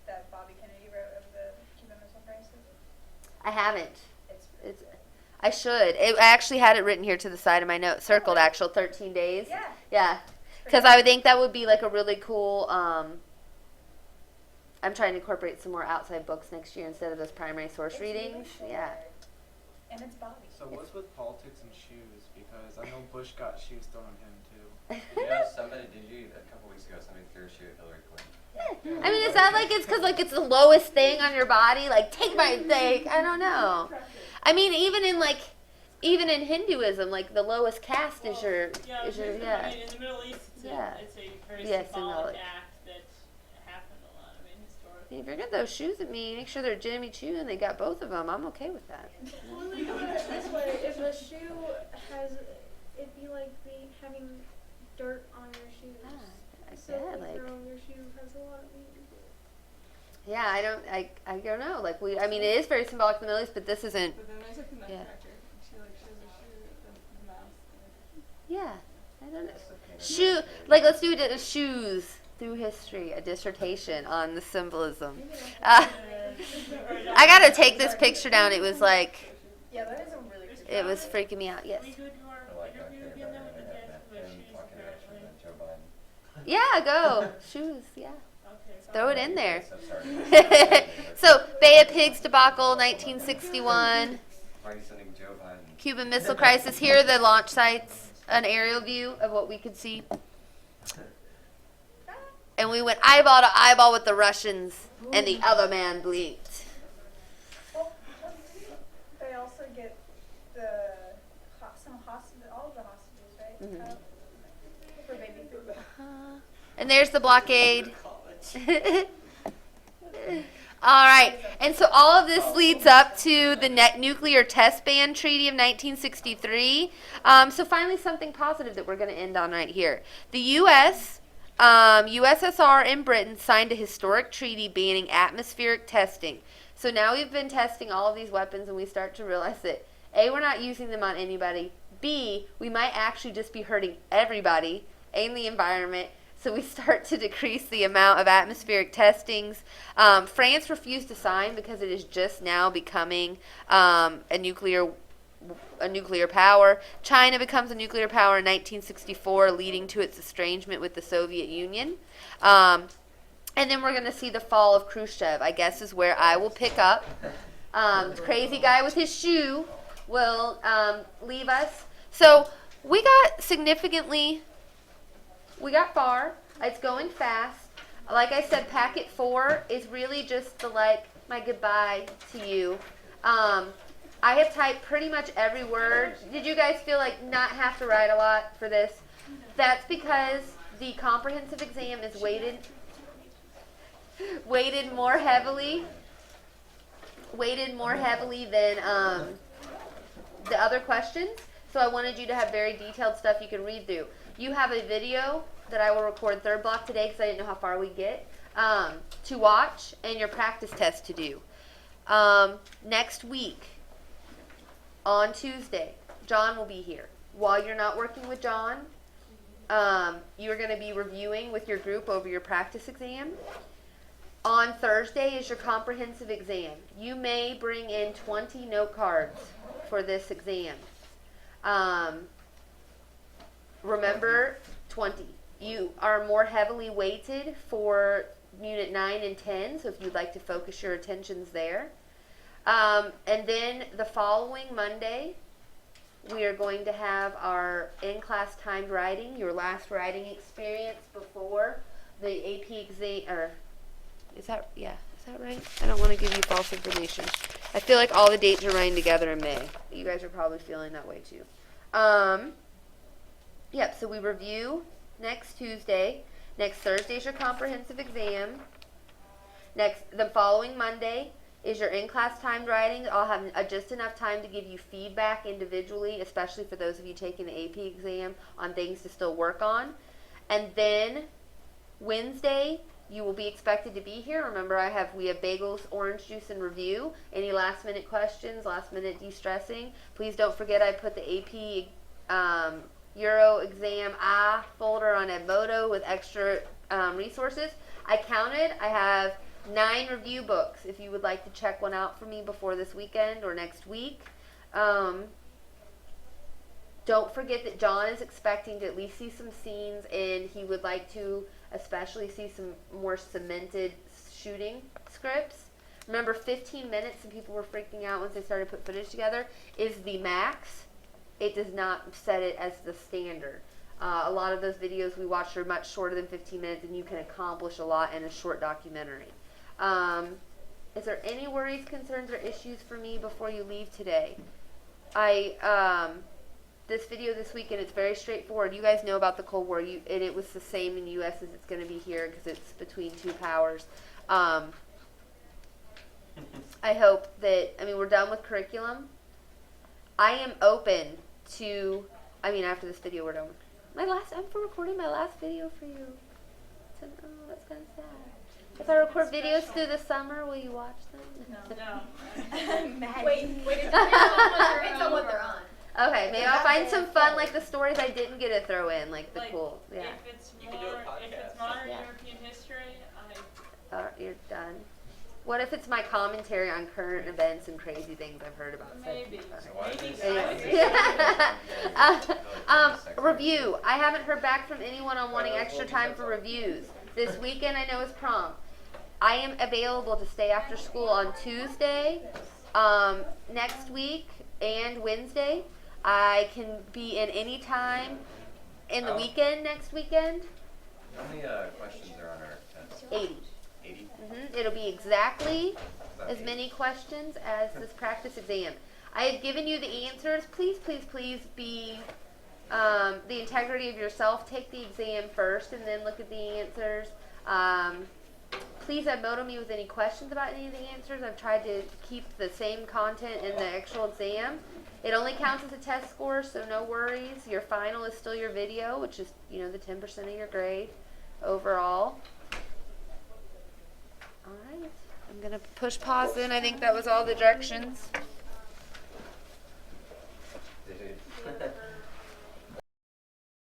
that Bobby Kennedy wrote of the Cuban Missile Crisis? I haven't. It's I should. I actually had it written here to the side of my note, circled actual 13 days. Yeah. Yeah. Because I would think that would be like a really cool, I'm trying to incorporate some more outside books next year instead of those primary source It's readings. really Yeah. cool. And it's Bobby. So what's with politics and shoes? Because I know Bush got shoes thrown on him too. You know, a couple weeks ago, somebody threw a shoe at Hillary Clinton. I mean, is that like it's because like it's the lowest thing on your body? Like, take my thing. I don't know. I mean, even in Hinduism, like the lowest caste is your I mean, in the Middle East, it's a very Yes, symbolic symbolic. act that happened a lot. I mean, historically. If you're gonna throw shoes at me, make sure they're Jimmy Choo and they got both of them. I'm okay with that. Well, think about it this way: if a shoe has, it'd be like having dirt on your shoes. So Yeah, like throwing your shoe has a lot of meaning. yeah, I don't know. Like I mean, it is very symbolic in the Middle East, but this isn't. But then there's a connection Yeah. factor. She like shows a shoe at the mouse. Yeah, I don't know. Shoe, like let's do a shoes through history, a dissertation on the symbolism. I gotta take this picture down. It was like, Yeah, that is a really good it was freaking me out. Yes. We go to our I like back interview there, again back then with there, the met with him shoes talking apparently. about Joe Biden. Yeah, go shoes. Yeah, Okay, so throw it in there. So sorry. So Bay of Pigs debacle, 1961. Why are you sending Joe Biden? Cuban Missile Crisis. Here are the launch sites. An aerial view of what we could see. And we went eyeball to eyeball with the Russians, and the other man blinked. Well, they also get all of the hostages, right? For baby food. And there's the blockade. All right, and so all of this leads up to the Nuclear Test Ban Treaty of 1963. So finally, something positive that we're going to end on right here. The U.S., USSR, and Britain signed a historic treaty banning atmospheric testing. So now we've been testing all of these weapons, and we start to realize that A, we're not using them on anybody. B, we might actually just be hurting everybody and the environment. So we start to decrease the amount of atmospheric testings. France refused to sign because it is just now becoming a nuclear power. China becomes a nuclear power in 1964, leading to its estrangement with the Soviet Union. And then we're going to see the fall of Khrushchev, I guess is where I will pick up. The crazy guy with his shoe will leave us. So we got far. It's going fast. Like I said, packet 4 is really just my goodbye to you. I have typed pretty much every word. Did you guys feel like not have to write a lot for this? That's because the comprehensive exam is weighted more heavily than the other questions. So I wanted you to have very detailed stuff you can read through. You have a video that I will record third block today because I didn't know how far we'd get to watch, and your practice test to do. Next week, on Tuesday, John will be here. While you're not working with John, you're going to be reviewing with your group over your practice exam. On Thursday is your comprehensive exam. You may bring in 20 note cards for this exam. Remember, 20. You are more heavily weighted for Unit 9 and 10, so if you'd like to focus your attentions there. And then the following Monday, we are going to have our in-class timed writing, your last writing experience before the AP exam, is that right? I don't want to give you false information. I feel like all the dates are running together in May. You guys are probably feeling that way too. Yep, so we review next Tuesday. Next Thursday is your comprehensive exam. The following Monday is your in-class timed writing. I'll have just enough time to give you feedback individually, especially for those of you taking the AP exam, on things to still work on. And then Wednesday, you will be expected to be here. Remember, we have bagels, orange juice, and review. Any last-minute questions, last-minute de-stressing? Please don't forget I put the AP Euro exam folder on Edmodo with extra resources. I counted. I have 9 review books if you would like to check one out for me before this weekend or next week. Don't forget that John is expecting to at least see some scenes, and he would like to especially see some more cemented shooting scripts. Remember, 15 minutes, and people were freaking out once they started to put footage together, is the max. It does not set it as the standard. A lot of those videos we watched are much shorter than 15 minutes, and you can accomplish a lot in a short documentary. Is there any worries, concerns, or issues for me before you leave today? This video this weekend, it's very straightforward. You guys know about the Cold War, and it was the same in the U.S. as it's going to be here because it's between two powers. I hope that, we're done with curriculum. I am open to, after this video we're done. I'm for recording my last video for you. So, that's kind of sad. If I record videos through the summer, will you watch them? No. Wait depends on what they're on. Okay, maybe I'll find some fun, like the stories I didn't get to throw in, like the cool, yeah. If it's You can do a if it's podcast. modern Yeah. European history, You're done. What if it's my commentary on current events and crazy things I've heard about? maybe. So why is this- Review. I haven't heard back from anyone on wanting extra time for reviews. This weekend I know is prom. I am available to stay after school on Tuesday, next week, and Wednesday. I can be in any time in the weekend next weekend. How many questions are on our test? 80. 80? It'll be exactly as many questions as this practice exam. I have given you the answers. Please, please, please be the integrity of yourself. Take the exam first and then look at the answers. please email me with any questions about any of the answers. I've tried to keep the same content in the actual exam. It only counts as a test score, so no worries. Your final is still your video, which is, the 10% of your grade overall. All right. I'm going to push pause then. I think that was all the directions. Dude.